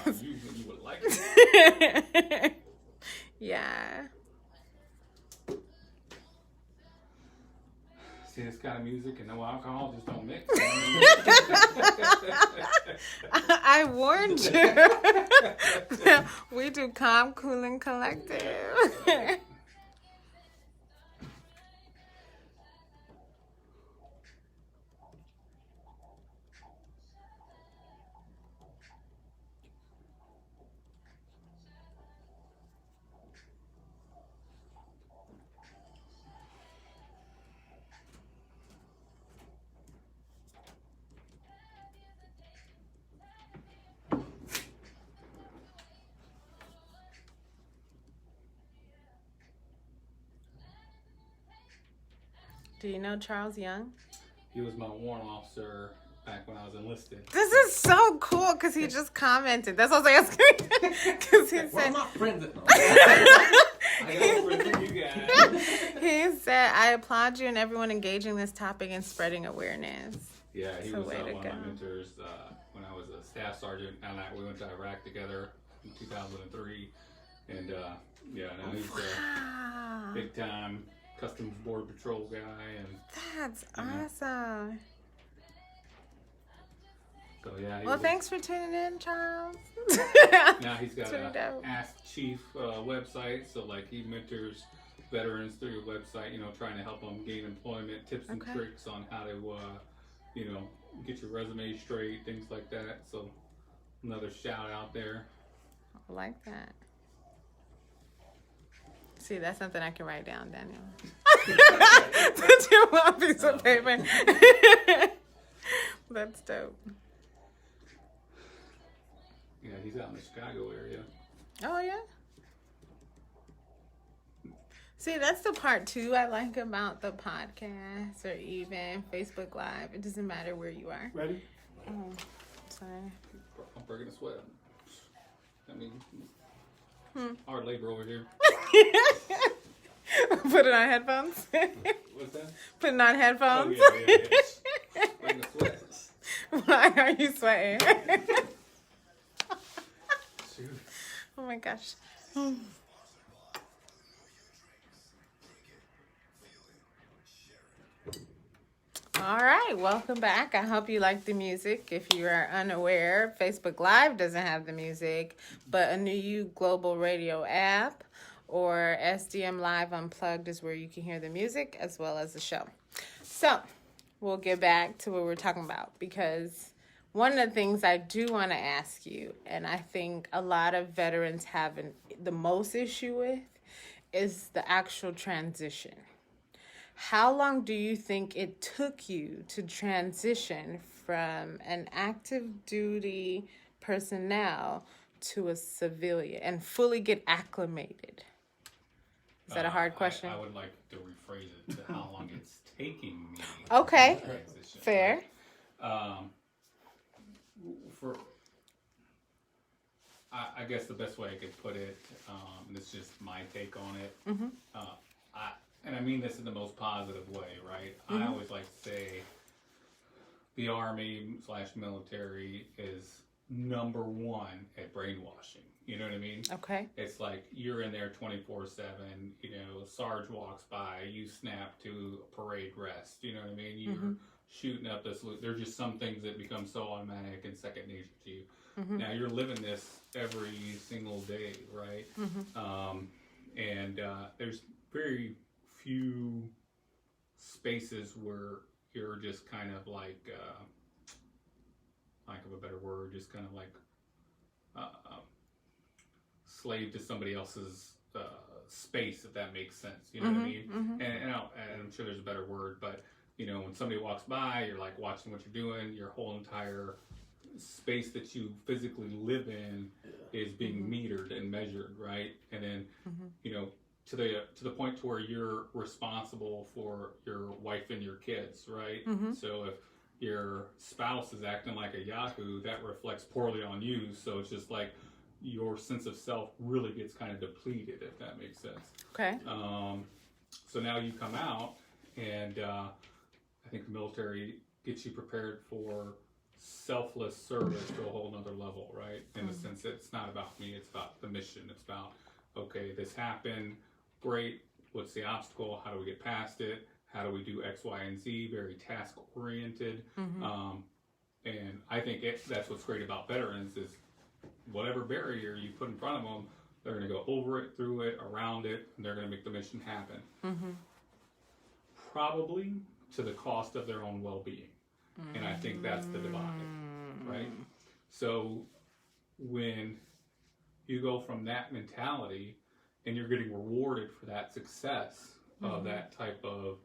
About you would like it. Yeah. See, this kind of music and no alcohol just don't mix. I warned you. We do calm, cool, and collective. Do you know Charles Young? He was my warrant officer back when I was enlisted. This is so cool because he just commented. That's what I was asking. Because he Where are said, my friends? I got friends with you guys. he said, I applaud you and everyone engaging in this topic and spreading awareness. Yeah, he So was way to one go. of my mentors when I was a staff sergeant, and we went to Iraq together in 2003. And yeah, now he's a Wow. big time Customs Border Patrol guy, and That's awesome. so yeah. Well, thanks for tuning in, Charles. Now he's got Pretty a dope. Ask Chief website, so like he mentors veterans through your website, trying to help them gain employment, tips and Okay. tricks on how to, get your resume straight, things like that. So another shout out there. I like that. See, that's something I can write down, Daniel. Put you on a piece of paper. That's dope. Yeah, he's out in the Chicago area. Oh, yeah? See, that's the part two I like about the podcast or even Facebook Live. It doesn't matter where you are. Ready? Oh, sorry. I'm breaking a sweat. I mean, hard labor over here. Put it on headphones. What's that? Put it on Oh, headphones. yeah. Breaking a sweat. Why are you sweating? Shoot. Oh my gosh. All right, welcome back. I hope you like the music. If you are unaware, Facebook Live doesn't have the music, but a new Global Radio app or SDM Live Unplugged is where you can hear the music as well as the show. So we'll get back to what we're talking about, because one of the things I do want to ask you, and I think a lot of veterans have the most issue with, is the actual transition. How long do you think it took you to transition from an active duty personnel to a civilian and fully get acclimated? Is that a hard question? I would like to rephrase it to how long it's taking me. Okay. to transition. Fair. I guess the best way I could put it, and it's just my take on it. And I mean this in the most positive way, right? I always like to say the Army/military is number one at brainwashing. You know what I mean? Okay. It's like you're in there 24/7. Sarge walks by, you snap to a parade rest. You know what I mean? You're shooting up this. There's just some things that become so automatic and second nature to you. Now you're living this every single day, right? And there's very few spaces where you're just kind of like, lack of a better word, just kind of like slave to somebody else's space, if that makes sense. You know what I mean? And I'm sure there's a better word, but when somebody walks by, you're like watching what you're doing. Your whole entire space that you physically live in is being metered and measured, right? And then to the point to where you're responsible for your wife and your kids, right? So if your spouse is acting like a yahoo, that reflects poorly on you. So it's just like your sense of self really gets kind of depleted, if that makes sense. Okay. So now you come out, and I think the military gets you prepared for selfless service to a whole nother level, right? In the sense that it's not about me, it's about the mission. It's about, okay, this happened, great, what's the obstacle, how do we get past it, how do we do X, Y, and Z, very task oriented. And I think that's what's great about veterans is whatever barrier you put in front of them, they're going to go over it, through it, around it, and they're going to make the mission happen. Probably to the cost of their own well-being. And I think that's the divide, right? So when you go from that mentality and you're getting rewarded for that success of that type of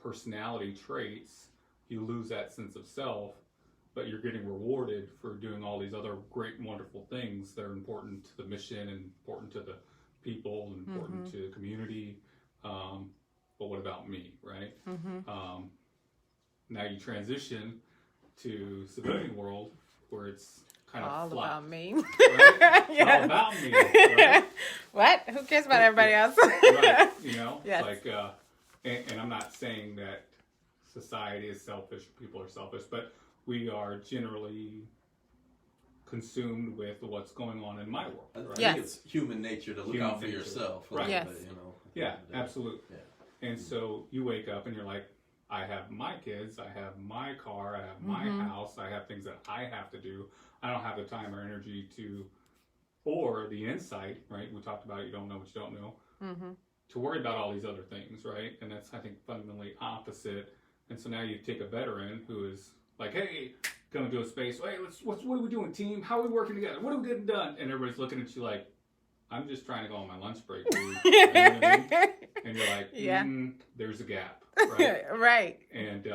personality traits, you lose that sense of self, but you're getting rewarded for doing all these other great and wonderful things that are important to the mission and important to the people and important to the community. But what about me, right? Now you transition to civilian world where it's kind of All flat, about me. right? It's all about me, right? What? Who cares about everybody else? Right, you know, Yes. like, and I'm not saying that society is selfish, people are selfish, but we are generally consumed with what's going on in my world, I right? Yes. think it's human nature to look Human out for nature. yourself. a Right. little Yes. bit, you know. Yeah, absolutely. Yeah. And so you wake up and you're like, I have my kids, I have my car, I have my house, I have things that I have to do. I don't have the time or energy to, or the insight, right? We talked about you don't know what you don't know, to worry about all these other things, right? And that's, I think, fundamentally opposite. And so now you take a veteran who is like, hey, come to a space, hey, what are we doing, team? How are we working together? What are we getting done? And everybody's looking at you like, I'm just trying to go on my lunch break, dude. You know what I mean? And you're like, there's a gap, right? Right. And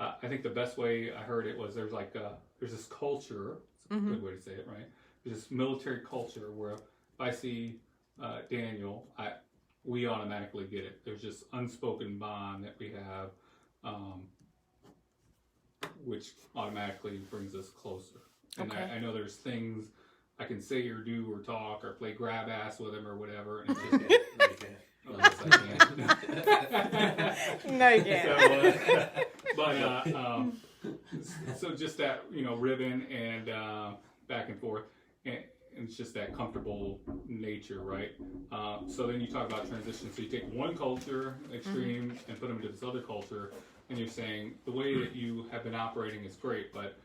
I think the best way I heard it was there's this culture, it's a good way to say it, right? There's this military culture where if I see Daniel, we automatically get it. There's this unspoken bond that we have, which automatically brings us closer. And Okay. I know there's things I can say or do or talk or play grab ass with him or whatever, and it's just oh, yes, I can. No, you can't. So just that, ribbon and back and forth, and it's just that comfortable nature, right? So then you talk about transition. So you take one culture extreme and put them into this other culture, and you're saying the way that you have been operating is great, but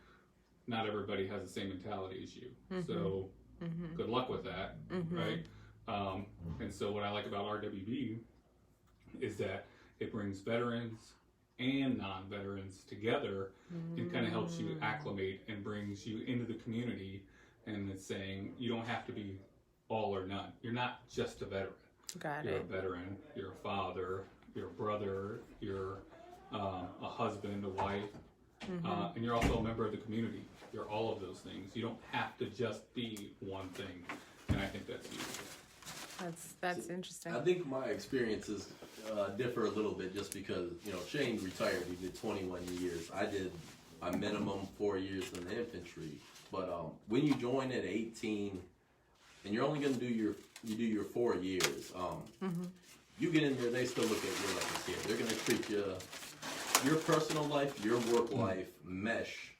not everybody has the same mentality as you. So good luck with that, right? And so what I like about RWB is that it brings veterans and non-veterans together and kind of helps you acclimate and brings you into the community, and it's saying you don't have to be all or none. You're not just a veteran. Got You're it. a veteran, you're a father, you're a brother, you're a husband, a wife, and you're also a member of the community. You're all of those things. You don't have to just be one thing, and I think that's huge. That's interesting. I think my experiences differ a little bit just because, Shane retired. He did 21 years. I did a minimum 4 years in the infantry. But when you join at 18 and you're only going to do your 4 years, you get in there, they still look at you like a kid. They're going to treat your personal life, your work life mesh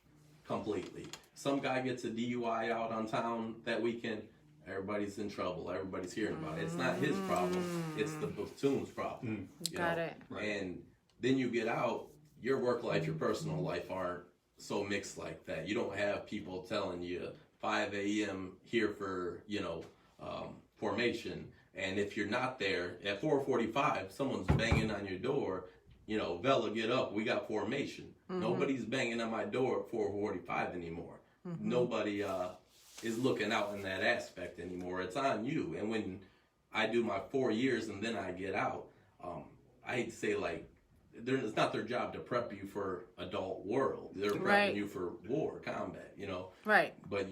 completely. Some guy gets a DUI out on town that weekend. Everybody's in trouble. Everybody's hearing about it. It's not his problem. It's the platoon's problem. Got it. Right. And then you get out, your work life, your personal life aren't so mixed like that. You don't have people telling you 5 a.m. here for, formation. And if you're not there, at 4:45, someone's banging on your door, Vela, get up, we got formation. Nobody's banging on my door at 4:45 anymore. Nobody is looking out in that aspect anymore. It's on you. And when I do my 4 years and then I get out, I hate to say, it's not their job to prep you for adult world. They're prepping Right. you for war, combat, Right. But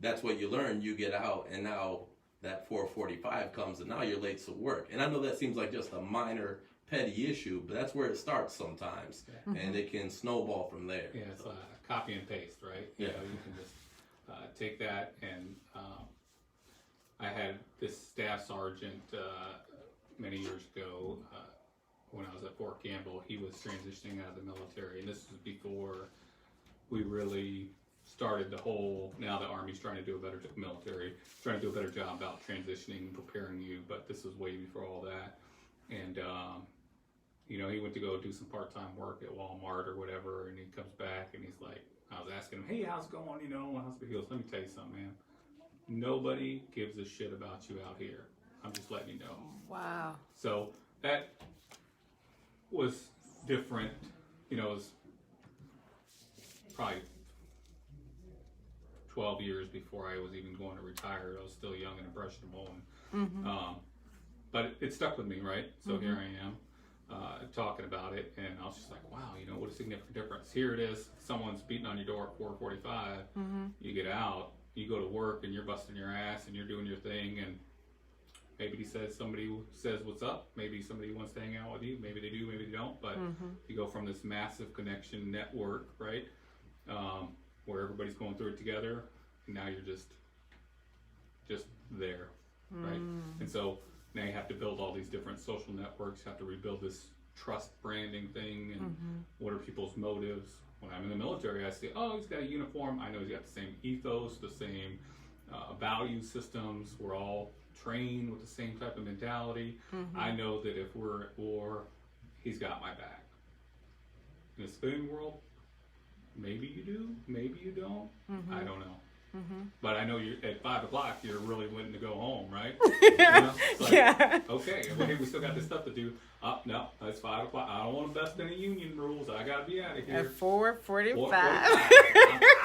that's what you learn. You get out, and now that 4:45 comes, and now you're late to work. And I know that seems like just a minor petty issue, but that's where it starts sometimes, and it can snowball from there. Yeah, it's copy and paste, right? Yeah. You know, you can just take that and I had this staff sergeant many years ago when I was at Fort Campbell. He was transitioning out of the military, and this was before we really started the whole, now the Army's trying to do a better trying to do a better job about transitioning and preparing you, but this was way before all that. And you know, he went to go do some part-time work at Walmart or whatever, and he comes back and he's like, I was asking him, hey, how's it going? You know, he goes, let me tell you something, man. Nobody gives a shit about you out here. I'm just letting you know. Wow. So that was different. You know, it was probably 12 years before I was even going to retire. I was still young and impressionable, and but it stuck with me, right? So here I am talking about it, and I was just like, wow, you know, what a significant difference. Here it is, someone's beating on your door at 4:45. You get out, you go to work, and you're busting your ass, and you're doing your thing, and maybe somebody says what's up, maybe somebody wants to hang out with you, maybe they do, maybe they don't, but you go from this massive connection network, right, where everybody's going through it together, and now you're just there, right? And so now you have to build all these different social networks, you have to rebuild this trust branding thing, and what are people's motives. When I'm in the military, I say, oh, he's got a uniform, I know he's got the same ethos, the same value systems, we're all trained with the same type of mentality. I know that if we're at war, he's got my back. In the civilian world, maybe you do, maybe you don't, I don't know. But I know you at 5 o'clock you're really wanting to go home, right? You know? Like, Yeah. okay, well, hey, we still got this stuff to do. No, it's 5 o'clock. I don't want to bust any union rules. I gotta be out of here. At 4:45.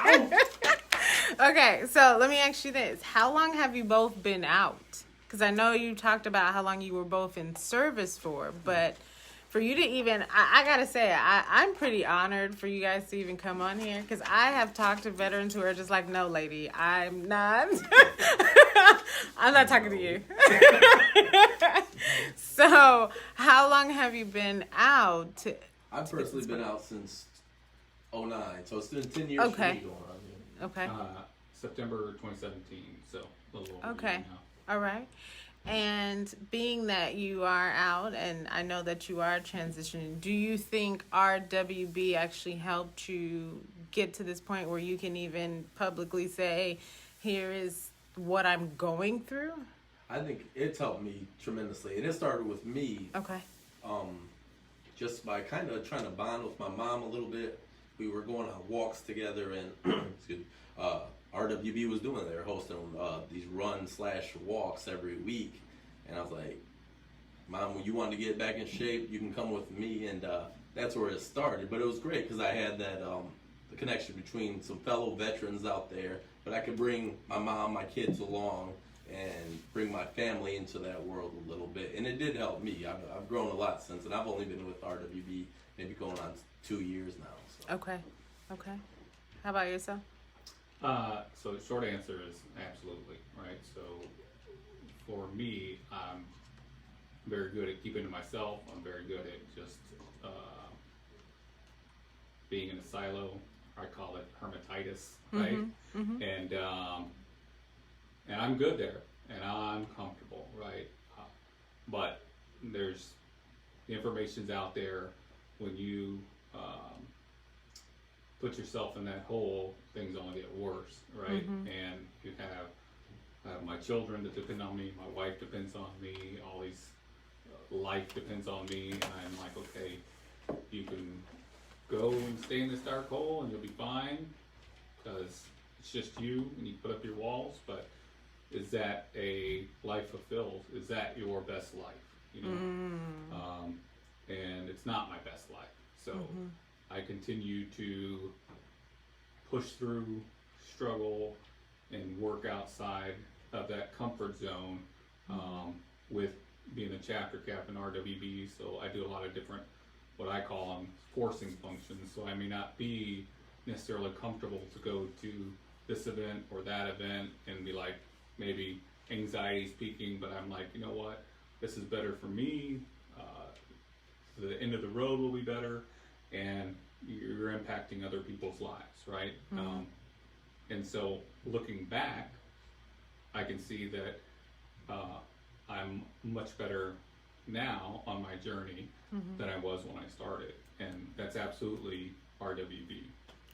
4:45. Okay, so let me ask you this. How long have you both been out? Because I know you talked about how long you were both in service for, but for you to even, I gotta say, I'm pretty honored for you guys to even come on here, because I have talked to veterans who are just like, no, lady, I'm not. I'm not talking to you. So, how long have you been out? I've personally been out since 09, so it's been 10 years Okay. for me going on here. Okay. September 2017, so a little over a Okay. year now. All right. And being that you are out, and I know that you are transitioning, do you think RWB actually helped you get to this point where you can even publicly say, here is what I'm going through? I think it's helped me tremendously, and it started with me. Okay. Just by kind of trying to bond with my mom a little bit. We were going on walks together, and excuse me, RWB was doing it. They were hosting these run/walks every week, and I was like, Mom, when you want to get back in shape, you can come with me, and that's where it started. But it was great because I had that the connection between some fellow veterans out there, but I could bring my mom, my kids along, and bring my family into that world a little bit, and it did help me. I've grown a lot since, and I've only been with RWB maybe going on 2 years now. So. Okay. How about yourself? So the short answer is absolutely, right? So for me, I'm very good at keeping to myself. I'm very good at just being in a silo. I call it hermititis, right? And I'm good there, and I'm comfortable, right? But there's the information's out there. When you put yourself in that hole, things only get worse, right? And you have my children that depend on me, my wife depends on me, all these life depends on me, and I'm like, okay, you can go and stay in this dark hole and you'll be fine because it's just you and you put up your walls, but is that a life fulfilled? Is that your best life? You know, and it's not my best life. So I continue to push through, struggle, and work outside of that comfort zone with being a chapter captain RWB. So I do a lot of different, what I call them, forcing functions. So I may not be necessarily comfortable to go to this event or that event and be like, maybe anxiety speaking, but I'm like, you know what, this is better for me. the end of the road will be better, and you're impacting other people's lives, right? And so looking back, I can see that I'm much better now on my journey than I was when I started, and that's absolutely RWB.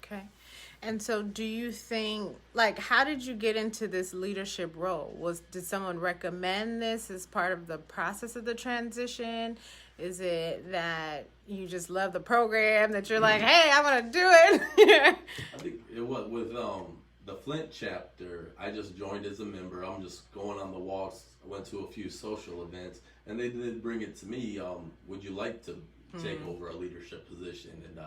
Okay. And so do you think, like, how did you get into this leadership role? Did someone recommend this as part of the process of the transition? Is it that you just love the program, that you're like, hey, I want to do it? I think it was with the Flint chapter. I just joined as a member. I'm just going on the walks. I went to a few social events, and they did bring it to me. Would you like to take over a leadership position? And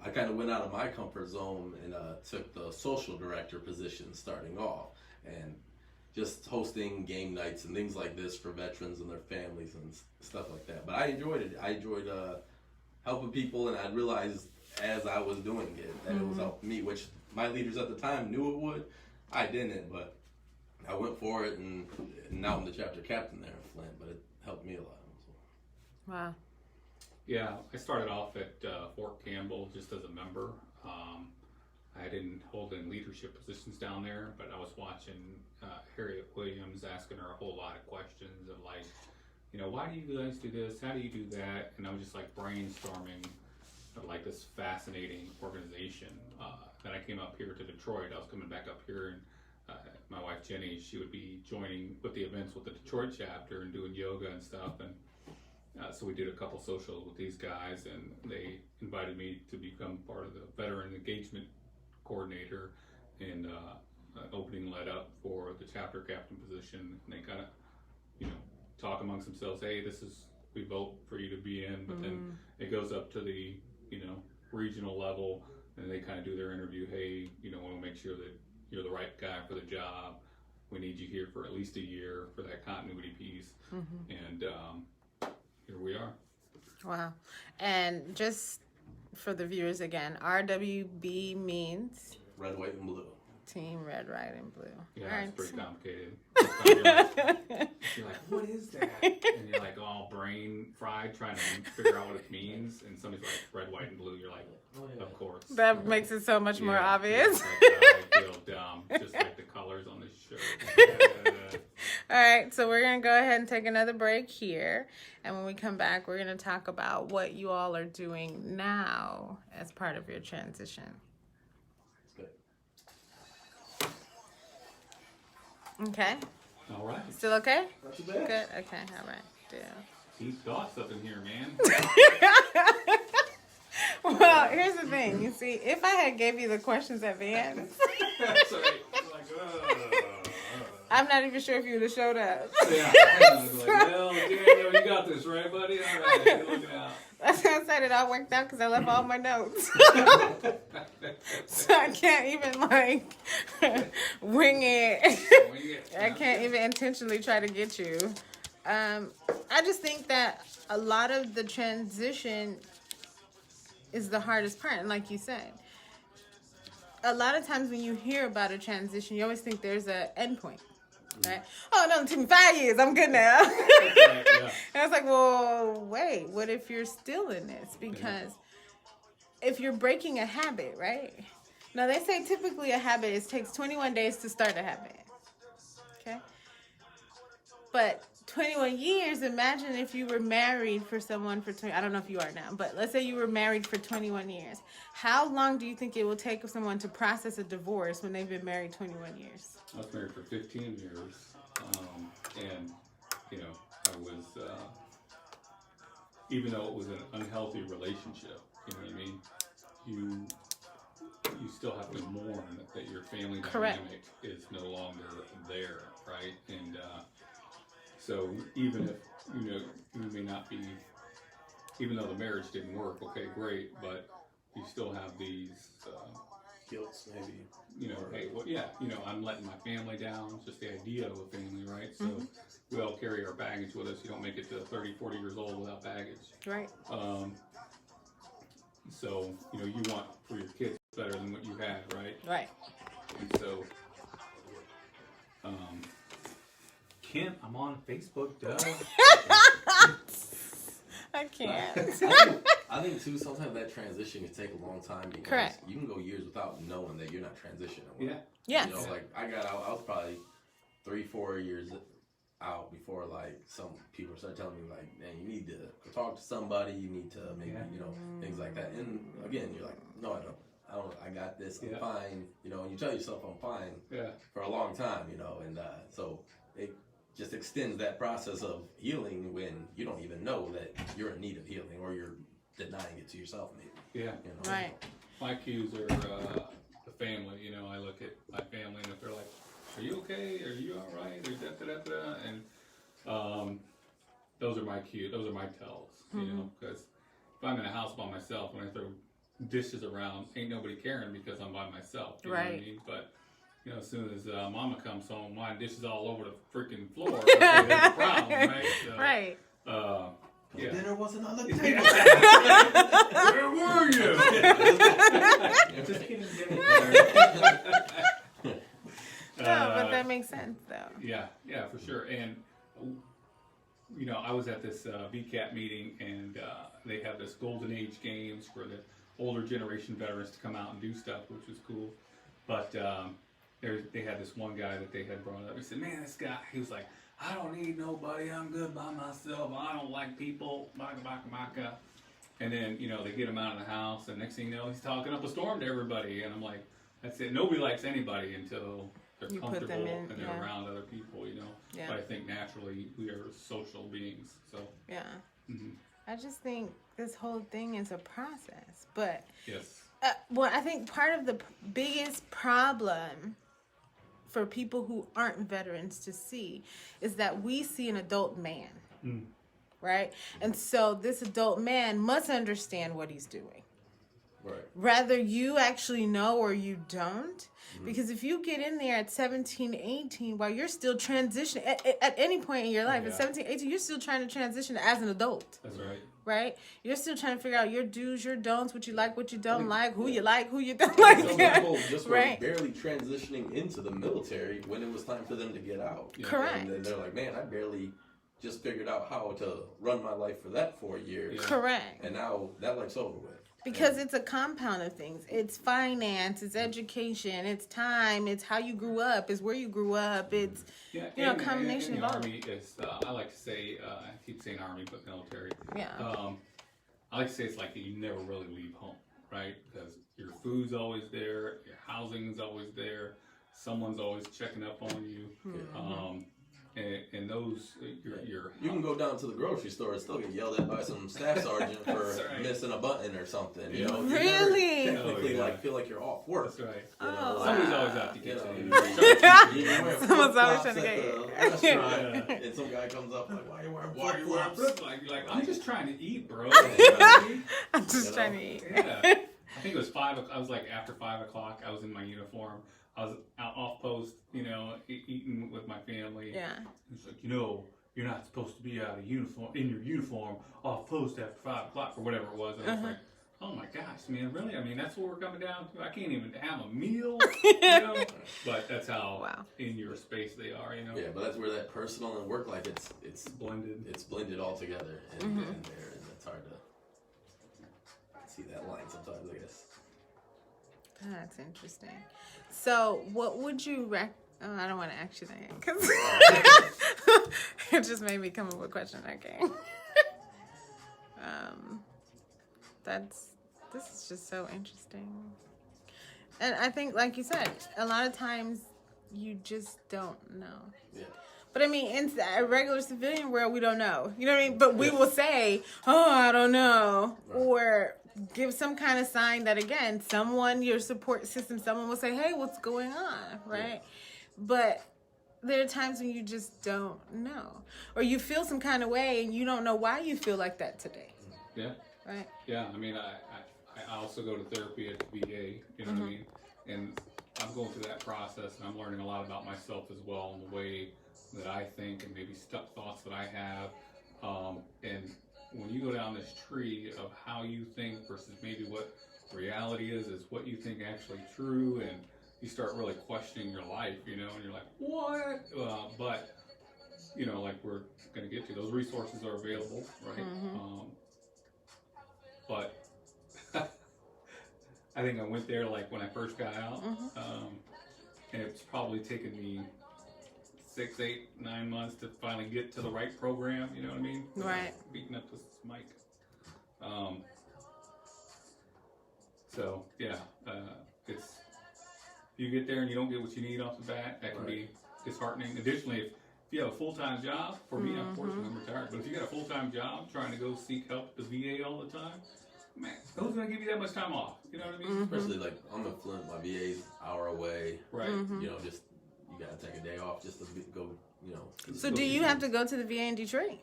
I kind of went out of my comfort zone and took the social director position starting off, and just hosting game nights and things like this for veterans and their families and stuff like that. But I enjoyed it. I enjoyed helping people, and I realized as I was doing it that it was helping me, which my leaders at the time knew it would. I didn't, but I went for it, and now I'm the chapter captain there in Flint, but it helped me a lot. So. Wow. Yeah, I started off at Fort Campbell just as a member. I didn't hold any leadership positions down there, but I was watching Harriet Williams asking her a whole lot of questions of like, why do you guys do this? How do you do that? And I was just like brainstorming of like this fascinating organization. Then I came up here to Detroit. I was coming back up here, and my wife Jenny, she would be joining with the events with the Detroit chapter and doing yoga and stuff. And so we did a couple socials with these guys, and they invited me to become part of the veteran engagement coordinator, and opening led up for the chapter captain position. And they kind of, talk amongst themselves, hey, we vote for you to be in, but then it goes up to the, regional level, and they kind of do their interview, hey, we want to make sure that you're the right guy for the job. We need you here for at least a year for that continuity piece. And here we are. Wow. And just for the viewers again, RWB means? Red, white, and blue. Team Red, White, and Blue. Yeah, it's pretty complicated. You're like, what is that? And you're like all brain fried trying to figure out what it means. And somebody's like, red, white, and blue. You're like, of course. That makes it so much more obvious. I feel dumb, just like the colors on this shirt. All right, so we're going to go ahead and take another break here. And when we come back, we're going to talk about what you all are doing now as part of your transition. Okay. All right. Still okay? Not too bad. Good. Okay. All right. Yeah. Deep thoughts up in here, man. Well, here's the thing. You see, if I had gave you the questions at the end, That's right. I'm not even sure if you would have showed up. Yeah. Well, Daniel, you got this, right, buddy? All right. You're looking out. That's how I said it all worked out because I left all my notes. So I can't even wing it. I can't even intentionally try to get you. I just think that a lot of the transition is the hardest part. And like you said, a lot of times when you hear about a transition, you always think there's an end point. Right? Oh, no, it took me 5 years. I'm good now. And I was like, well, wait, what if you're still in this? Because if you're breaking a habit, right? Now, they say typically a habit takes 21 days to start a habit. Okay? But 21 years, imagine if you were married for someone for 20, I don't know if you are now, but let's say you were married for 21 years. How long do you think it will take someone to process a divorce when they've been married 21 years? I was married for 15 years, and, I was, even though it was an unhealthy relationship, you know what I mean? You still have to mourn that your family dynamic is no longer there, right? And so even if, you may not be, even though the marriage didn't work, okay, great, but you still have these... guilt, maybe. Hey, well, yeah, I'm letting my family down. It's just the idea of a family, right? So we all carry our baggage with us. You don't make it to 30, 40 years old without baggage. Right. So, you want for your kids better than what you had, right? Right. And so, Kent, I'm on Facebook, duh. I can't. I think too, sometimes that transition can take a long time because Correct. you can go years without knowing that you're not transitioning. Yeah. Yes. You know, like I got out, I was probably 3-4 years out before like some people started telling me like, man, you need to go talk to somebody, you need to maybe, you know, things like that. And again, you're like, no, I don't, I got this, I'm fine, you know, and you tell yourself I'm fine for a long time, you know, and so it just extends that process of healing when you don't even know that you're in need of healing or you're denying it to yourself maybe. Yeah. You know? Right. My cues are the family. You know, I look at my family, and if they're like, "Are you okay? Are you all right?" Or da da da da, and those are my cues. Those are my tells. You know, because if I'm in a house by myself, when I throw dishes around, ain't nobody caring because I'm by myself. You know what I mean? But you know, as soon as Mama comes home, my dishes all over the freaking floor. Okay, there's a problem, right? So, Right. Yeah. Dinner wasn't on the table. Where were you? Just kidding. No, but that makes sense though. Yeah, for sure. And you know, I was at this VCAT meeting, and they have this Golden Age games for the older generation veterans to come out and do stuff, which was cool. But they had this one guy that they had brought up. He said, "Man, this guy," he was like, "I don't need nobody. I'm good by myself. I don't like people." Baka. And then, you know, they get him out of the house, and next thing you know, he's talking up a storm to everybody. And I'm like, that's it. Nobody likes anybody until they're comfortable and they're around other people, you know. Yeah. But I think naturally we are social beings. So yeah. I just think this whole thing is a process. But yes. Well, I think part of the biggest problem for people who aren't veterans to see is that we see an adult man, right? And so this adult man must understand what he's doing. Right. Whether you actually know or you don't. Because if you get in there at 17, 18, while you're still transitioning, at any point in your life, at 17, 18, you're still trying to transition as an adult. That's right. Right? You're still trying to figure out your do's, your don'ts, what you like, what you don't like, who you like, who you don't like. Some people just were Right. barely transitioning into the military when it was time for them to get out. Correct. And then they're like, man, I barely just figured out how to run my life for that 4 years. Correct. And now that life's over with. Because it's a compound of things. It's finance, it's education, it's time, it's how you grew up, it's where you grew up, it's a combination of of all. Army is, I like to say, I keep saying Army, but military. Yeah. I like to say it's like you never really leave home, right? Because your food's always there, your housing's always there, someone's always checking up on you. And those, you can go down to the grocery store and still get yelled at by some staff sergeant for missing a button or something. You know, Really? You technically feel like you're off work. That's right. You know, Somebody's always out to get you. Someone's always trying to get you. Restaurant, and some guy comes up like, "Why are you wearing flip-flops?" Like, I'm just trying to eat, bro. I'm just trying to eat. Yeah. I think it was 5 o'clock. I was like after 5 o'clock. I was in my uniform. I was out off post, you know, eating with my family. Yeah. It's like, you know, you're not supposed to be out of uniform in your uniform off post after 5 o'clock or whatever it was. And I was like, oh my gosh, man, really? I mean, that's what we're coming down to. I can't even have a meal, you know. But that's how in your space they are, you know. Yeah, but that's where that personal and work life it's blended. It's blended all together, and it's hard to see that line sometimes, I guess. That's interesting. So, what would you I don't want to ask you that because it just made me come up with a question. Okay. This is just so interesting. And I think, like you said, a lot of times you just don't know. Yeah. But I mean, in a regular civilian world, we don't know. You know what I mean? But we will say, oh, I don't know. Right. Or give some kind of sign that, again, someone, your support system, someone will say, hey, what's going on, right? Yeah. But there are times when you just don't know. Or you feel some kind of way and you don't know why you feel like that today. Yeah. Right? Yeah, I mean, I also go to therapy at the VA, you know what I mean? And I'm going through that process and I'm learning a lot about myself as well and the way that I think and maybe thoughts that I have. And when you go down this tree of how you think versus maybe what reality is what you think actually true, and you start really questioning your life, you know, and you're like, what? But you know, like we're going to get to, those resources are available, right? But I think I went there like when I first got out, and it's probably taken me 6, 8, 9 months to finally get to the right program. You know what I mean? Right. Beating up this mic. So yeah, it's if you get there and you don't get what you need off the bat, that can be disheartening. Additionally, if you have a full-time job, for me, unfortunately, I'm retired, but if you got a full-time job trying to go seek help at the VA all the time, man, who's going to give you that much time off? You know what I mean? Especially like I'm in Flint, my VA's an hour away. Right. You know, just you gotta take a day off just to go. You know. So do you have to go to the VA in Detroit?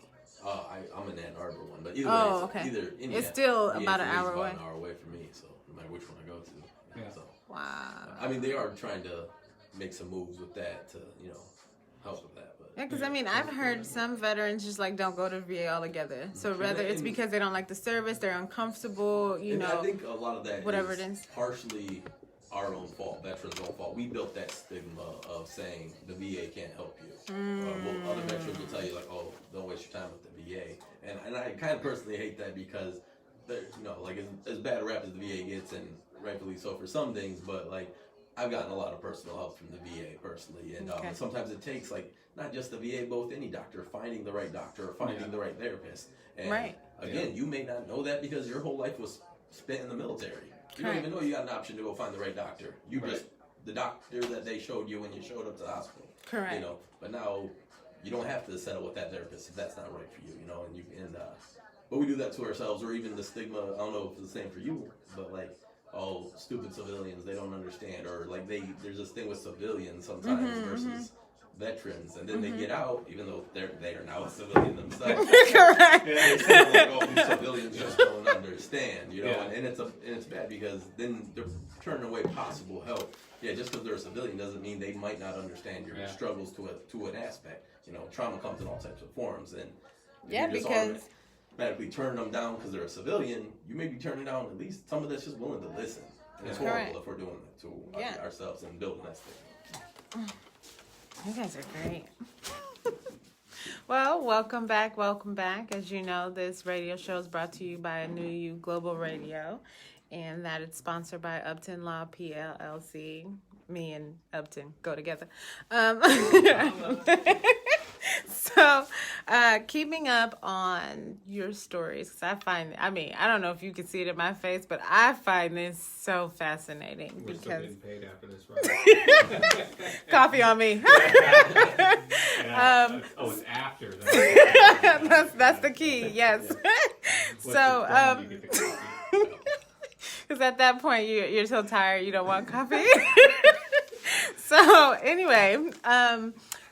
I'm in Ann Arbor one, but either Oh, way, okay. either It's still VA about for an me is hour about away. An hour away from me, so no matter which one I go to. Yeah. So Wow. I mean, they are trying to make some moves with that to help with that. But Yeah, because I mean, I've heard some veterans just like don't go to VA altogether. So whether it's because they don't like the service, they're uncomfortable, you and know. I think a lot of that whatever is it is. partially our own fault, veterans' own fault. We built that stigma of saying the VA can't help you. Well, other veterans will tell you like, oh, don't waste your time with the VA. And I kind of personally hate that because, like as bad a rap as the VA gets, and rightfully so for some things, but like I've gotten a lot of personal help from the VA personally, and sometimes it takes like not just the VA, both any doctor, finding the right doctor or finding the right therapist. And again, you may not know that because your whole life was spent in the military. You don't even know you got an option to go find the right doctor. You just the doctor that they showed you when you showed up to the hospital. Correct. You know, but now you don't have to settle with that therapist if that's not right for you. You know, but we do that to ourselves, or even the stigma. I don't know if it's the same for you, but like, oh, stupid civilians, they don't understand, or like there's this thing with civilians sometimes versus veterans, and then they get out, even though they are now a civilian themselves. Correct. They say like, oh, these civilians just don't understand, you know, and it's bad because then they're turning away possible help. Yeah, just because they're a civilian doesn't mean they might not understand your struggles to an aspect. You know, trauma comes in all types of forms, and because automatically turning them down because they're a civilian, you may be turning down at least someone that's just willing to listen. And it's horrible if we're doing that to ourselves and building that thing. You guys are great. Well, welcome back. As you know, this radio show is brought to you by New You Global Radio, and that it's sponsored by Upton Law PLLC. Me and Upton go together. So, keeping up on your stories, because I don't know if you can see it in my face, but I find this so fascinating. We're still getting paid after this, right? Coffee on me. It's after. That's the key, yes. So, because at that point, you're so tired, you don't want coffee. So, anyway,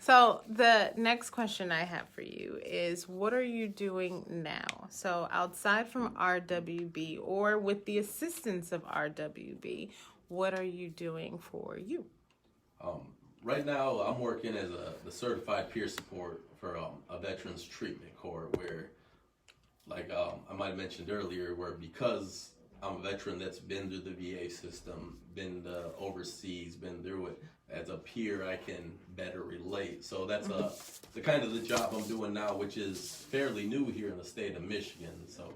so the next question I have for you is, what are you doing now? So outside from RWB or with the assistance of RWB, what are you doing for you? Right now, I'm working as the certified peer support for a veterans treatment corps where, like I might have mentioned earlier, where because I'm a veteran that's been through the VA system, been overseas, been through it, as a peer, I can better relate. So that's the kind of the job I'm doing now, which is fairly new here in the state of Michigan. So,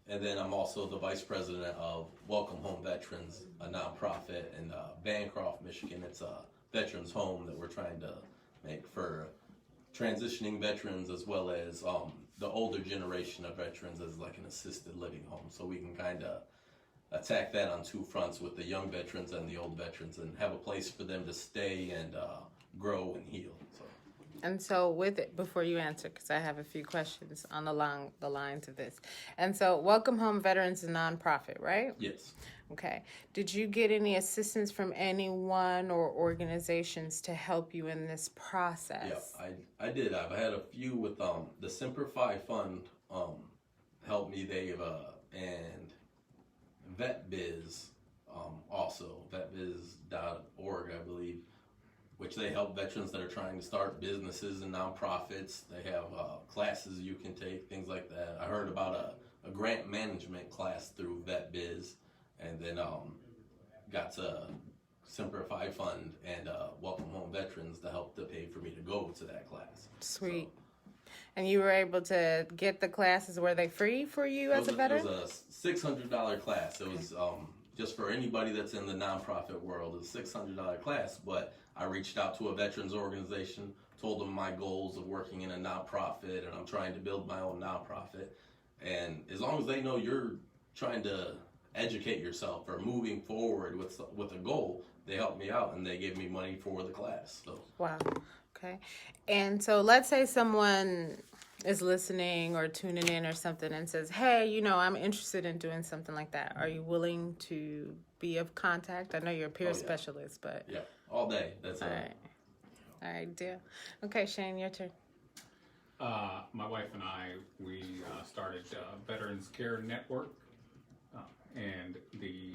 and then I'm also the vice president of Welcome Home Veterans, a nonprofit in Bancroft, Michigan. It's a veterans home that we're trying to make for transitioning veterans as well as the older generation of veterans as like an assisted living home. So we can kind of attack that on two fronts with the young veterans and the old veterans and have a place for them to stay and grow and heal. And so with it, before you answer, because I have a few questions along the lines of this. And so Welcome Home Veterans is a nonprofit, right? Yes. Okay. Did you get any assistance from anyone or organizations to help you in this process? Yeah, I did. I've had a few with the Simplify Fund helped me. They've and VetBiz also, vetbiz.org, I believe, which they help veterans that are trying to start businesses and nonprofits. They have classes you can take, things like that. I heard about a grant management class through VetBiz, and then got to Semper Fi Fund and Welcome Home Veterans to help to pay for me to go to that class. Sweet. And you were able to get the classes. Were they free for you as a veteran? It was a $600 class. It was just for anybody that's in the nonprofit world. It was a $600 class, but I reached out to a veterans organization, told them my goals of working in a nonprofit, and I'm trying to build my own nonprofit. And as long as they know you're trying to educate yourself or moving forward with a goal, they helped me out and they gave me money for the class. So Wow. Okay. And so let's say someone is listening or tuning in or something and says, hey, you know, I'm interested in doing something like that. Are you willing to be of contact? I know you're a peer specialist, but. Yeah, all day. That's all right. All right, deal. Okay, Shane, your turn. My wife and I, we started Veterans Care Network, and the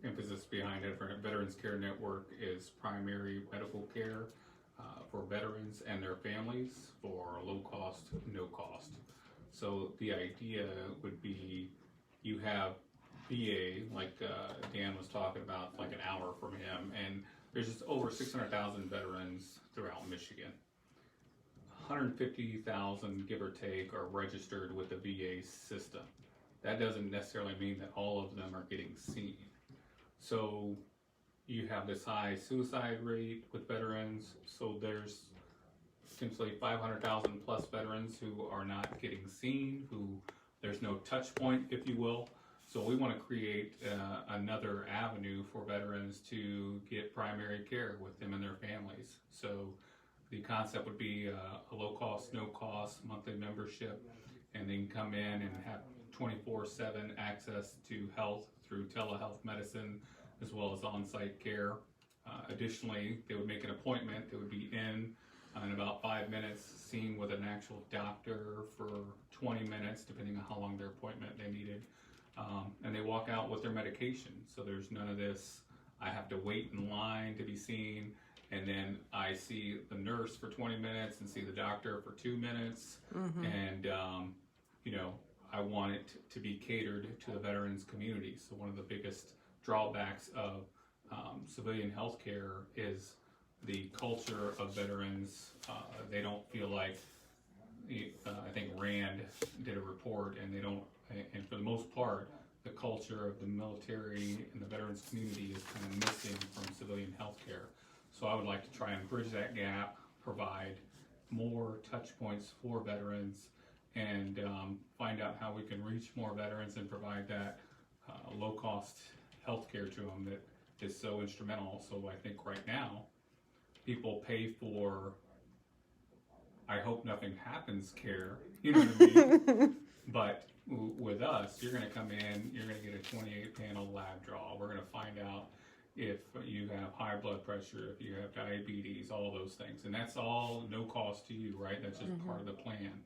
emphasis behind it for Veterans Care Network is primary medical care for veterans and their families for low cost, no cost. So the idea would be you have VA, like Dan was talking about, like an hour from him, and there's just over 600,000 veterans throughout Michigan. 150,000, give or take, are registered with the VA system. That doesn't necessarily mean that all of them are getting seen. So you have this high suicide rate with veterans, so there's potentially 500,000 plus veterans who are not getting seen, who there's no touch point, if you will. So we want to create another avenue for veterans to get primary care with them and their families. So the concept would be a low cost, no cost monthly membership, and they can come in and have 24/7 access to health through telehealth medicine as well as on-site care. Additionally, they would make an appointment. They would be in about 5 minutes, seen with an actual doctor for 20 minutes, depending on how long their appointment they needed. And they walk out with their medication. So there's none of this, I have to wait in line to be seen, and then I see the nurse for 20 minutes and see the doctor for 2 minutes. And, you know, I want it to be catered to the veterans community. So one of the biggest drawbacks of civilian healthcare is the culture of veterans. They don't feel like, I think Rand did a report, and they don't, and for the most part, the culture of the military and the veterans community is kind of missing from civilian healthcare. So I would like to try and bridge that gap, provide more touch points for veterans, and find out how we can reach more veterans and provide that low-cost healthcare to them that is so instrumental. So I think right now, people pay for, I hope nothing happens care, you know what I mean? But with us, you're going to come in, you're going to get a 28-panel lab draw. We're going to find out if you have high blood pressure, if you have diabetes, all those things. And that's all no cost to you, right? That's just part of the plan.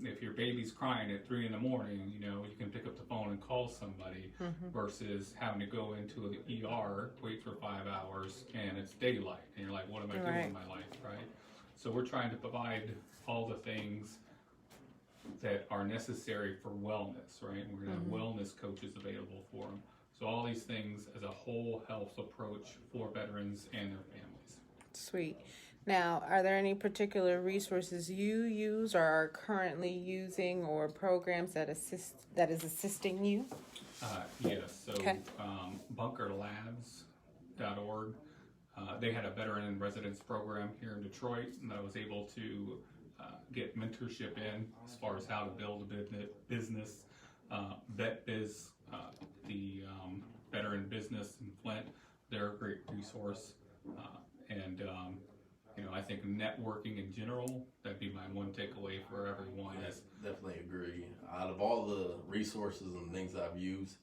If your baby's crying at 3 a.m, you know, you can pick up the phone and call somebody versus having to go into an ER, wait for 5 hours, and it's daylight. And you're like, what am I doing in my life, right? So we're trying to provide all the things that are necessary for wellness, right? And we're going to have wellness coaches available for them. So all these things as a whole health approach for veterans and their families. Sweet. Now, are there any particular resources you use or are currently using, or programs that is assisting you? Yes. So bunkerlabs.org. They had a veteran in residence program here in Detroit, and I was able to get mentorship in as far as how to build a business. VetBiz, the veteran business in Flint, they're a great resource. And you know, I think networking in general, that'd be my one takeaway for everyone. Yes, definitely agree. Out of all the resources and things I've used,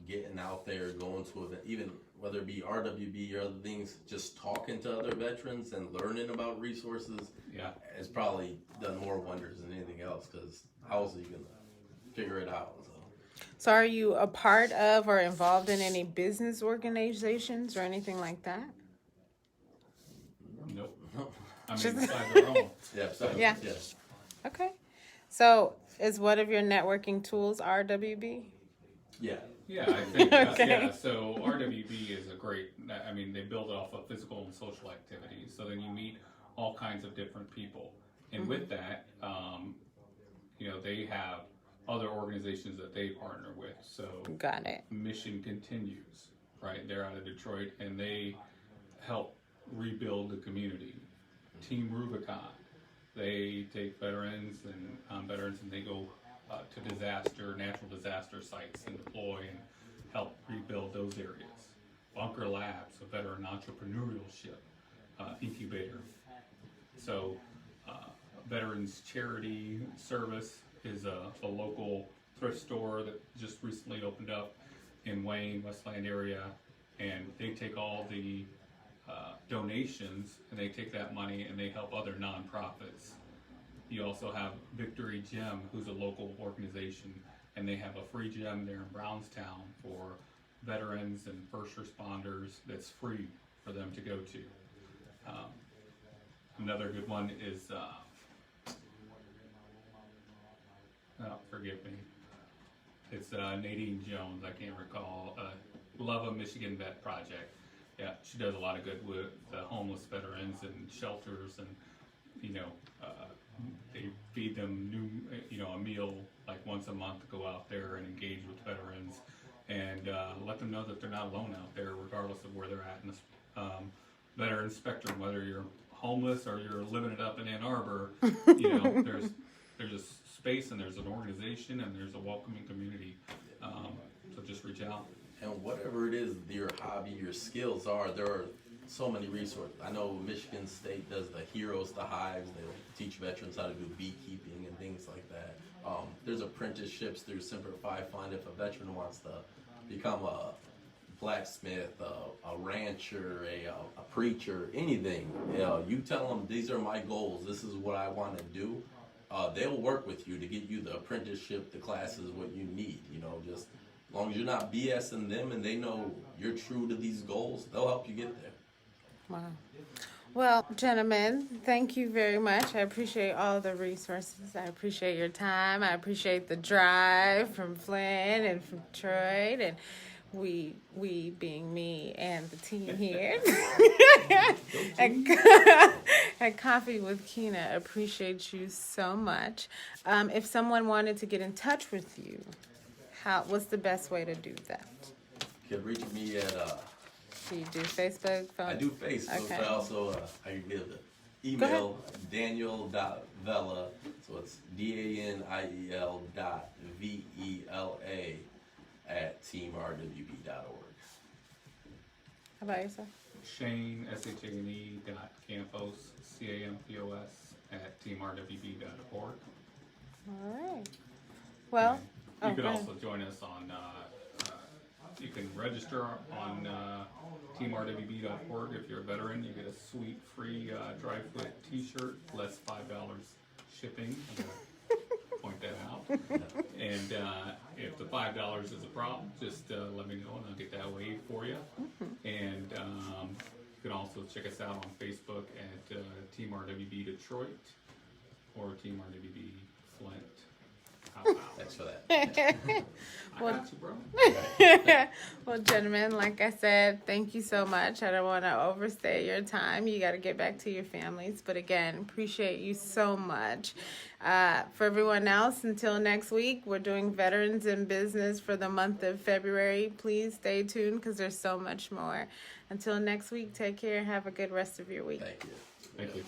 getting out there, going to event, even whether it be RWB or other things, just talking to other veterans and learning about resources, has probably done more wonders than anything else, because how else are you going to figure it out? So are you a part of or involved in any business organizations or anything like that? Nope. I mean, besides our own. Yeah. Okay. So is one of your networking tools RWB? Yeah. Yeah, I think Okay. yeah. So RWB is a great. I mean, they build it off of physical and social activities. So then you meet all kinds of different people, and with that, they have other organizations that they partner with. So Got it. Mission Continues, right? They're out of Detroit, and they help rebuild the community. Team Rubicon, they take veterans and they go to natural disaster sites and deploy and help rebuild those areas. Bunker Labs, a veteran entrepreneurship incubator. So, Veterans Charity Service is a local thrift store that just recently opened up in Wayne, Westland area, and they take all the donations and they take that money and they help other nonprofits. You also have Victory Gym, who's a local organization, and they have a free gym there in Brownstown for veterans and first responders that's free for them to go to. Another good one is, forgive me, it's Nadine Jones, I can't recall, Love a Michigan Vet Project. Yeah, she does a lot of good with homeless veterans and shelters, and they feed them a meal like once a month to go out there and engage with veterans and let them know that they're not alone out there, regardless of where they're at in the veteran spectrum. Whether you're homeless or you're living it up in Ann Arbor, there's a space and there's an organization and there's a welcoming community. So just reach out. And whatever it is your hobby, your skills are, there are so many resources. I know Michigan State does the Heroes to Hives. They teach veterans how to do beekeeping and things like that. There's apprenticeships through Simplify Fund if a veteran wants to become a blacksmith, a rancher, a preacher, anything. You tell them, these are my goals, this is what I want to do. They'll work with you to get you the apprenticeship, the classes, what you need. Just as long as you're not BSing them and they know you're true to these goals, they'll help you get there. Wow. Well, gentlemen, thank you very much. I appreciate all the resources. I appreciate your time. I appreciate the drive from Flint and from Detroit, and we being me and the team here at Coffee with Kina. Appreciate you so much. If someone wanted to get in touch with you, what's the best way to do that? You can reach me at Do you do Facebook? Phone? I do Facebook, Okay. but also I can give the email Daniel.Vela, so it's DANIEL.VELA @teamrwb.org. How about yourself? Shane, SHANE.Campos, CAMPOS @teamrwb.org. All right. Well, You can go also join us on, you can register on teamrwb.org. If you're a veteran, you get a sweet free dry foot t-shirt, less $5 shipping. I'm gonna point that out. And if the $5 is a problem, just let me know and I'll get that waived for you. And you can also check us out on Facebook at Team RWB Detroit or Team RWB Flint. Thanks for that. I got you, bro. Well, gentlemen, like I said, thank you so much. I don't want to overstay your time. You got to get back to your families. But again, appreciate you so much. For everyone else, until next week, we're doing Veterans in Business for the month of February. Please stay tuned because there's so much more. Until next week, take care. Have a good rest of your week. Thank you. Thank you.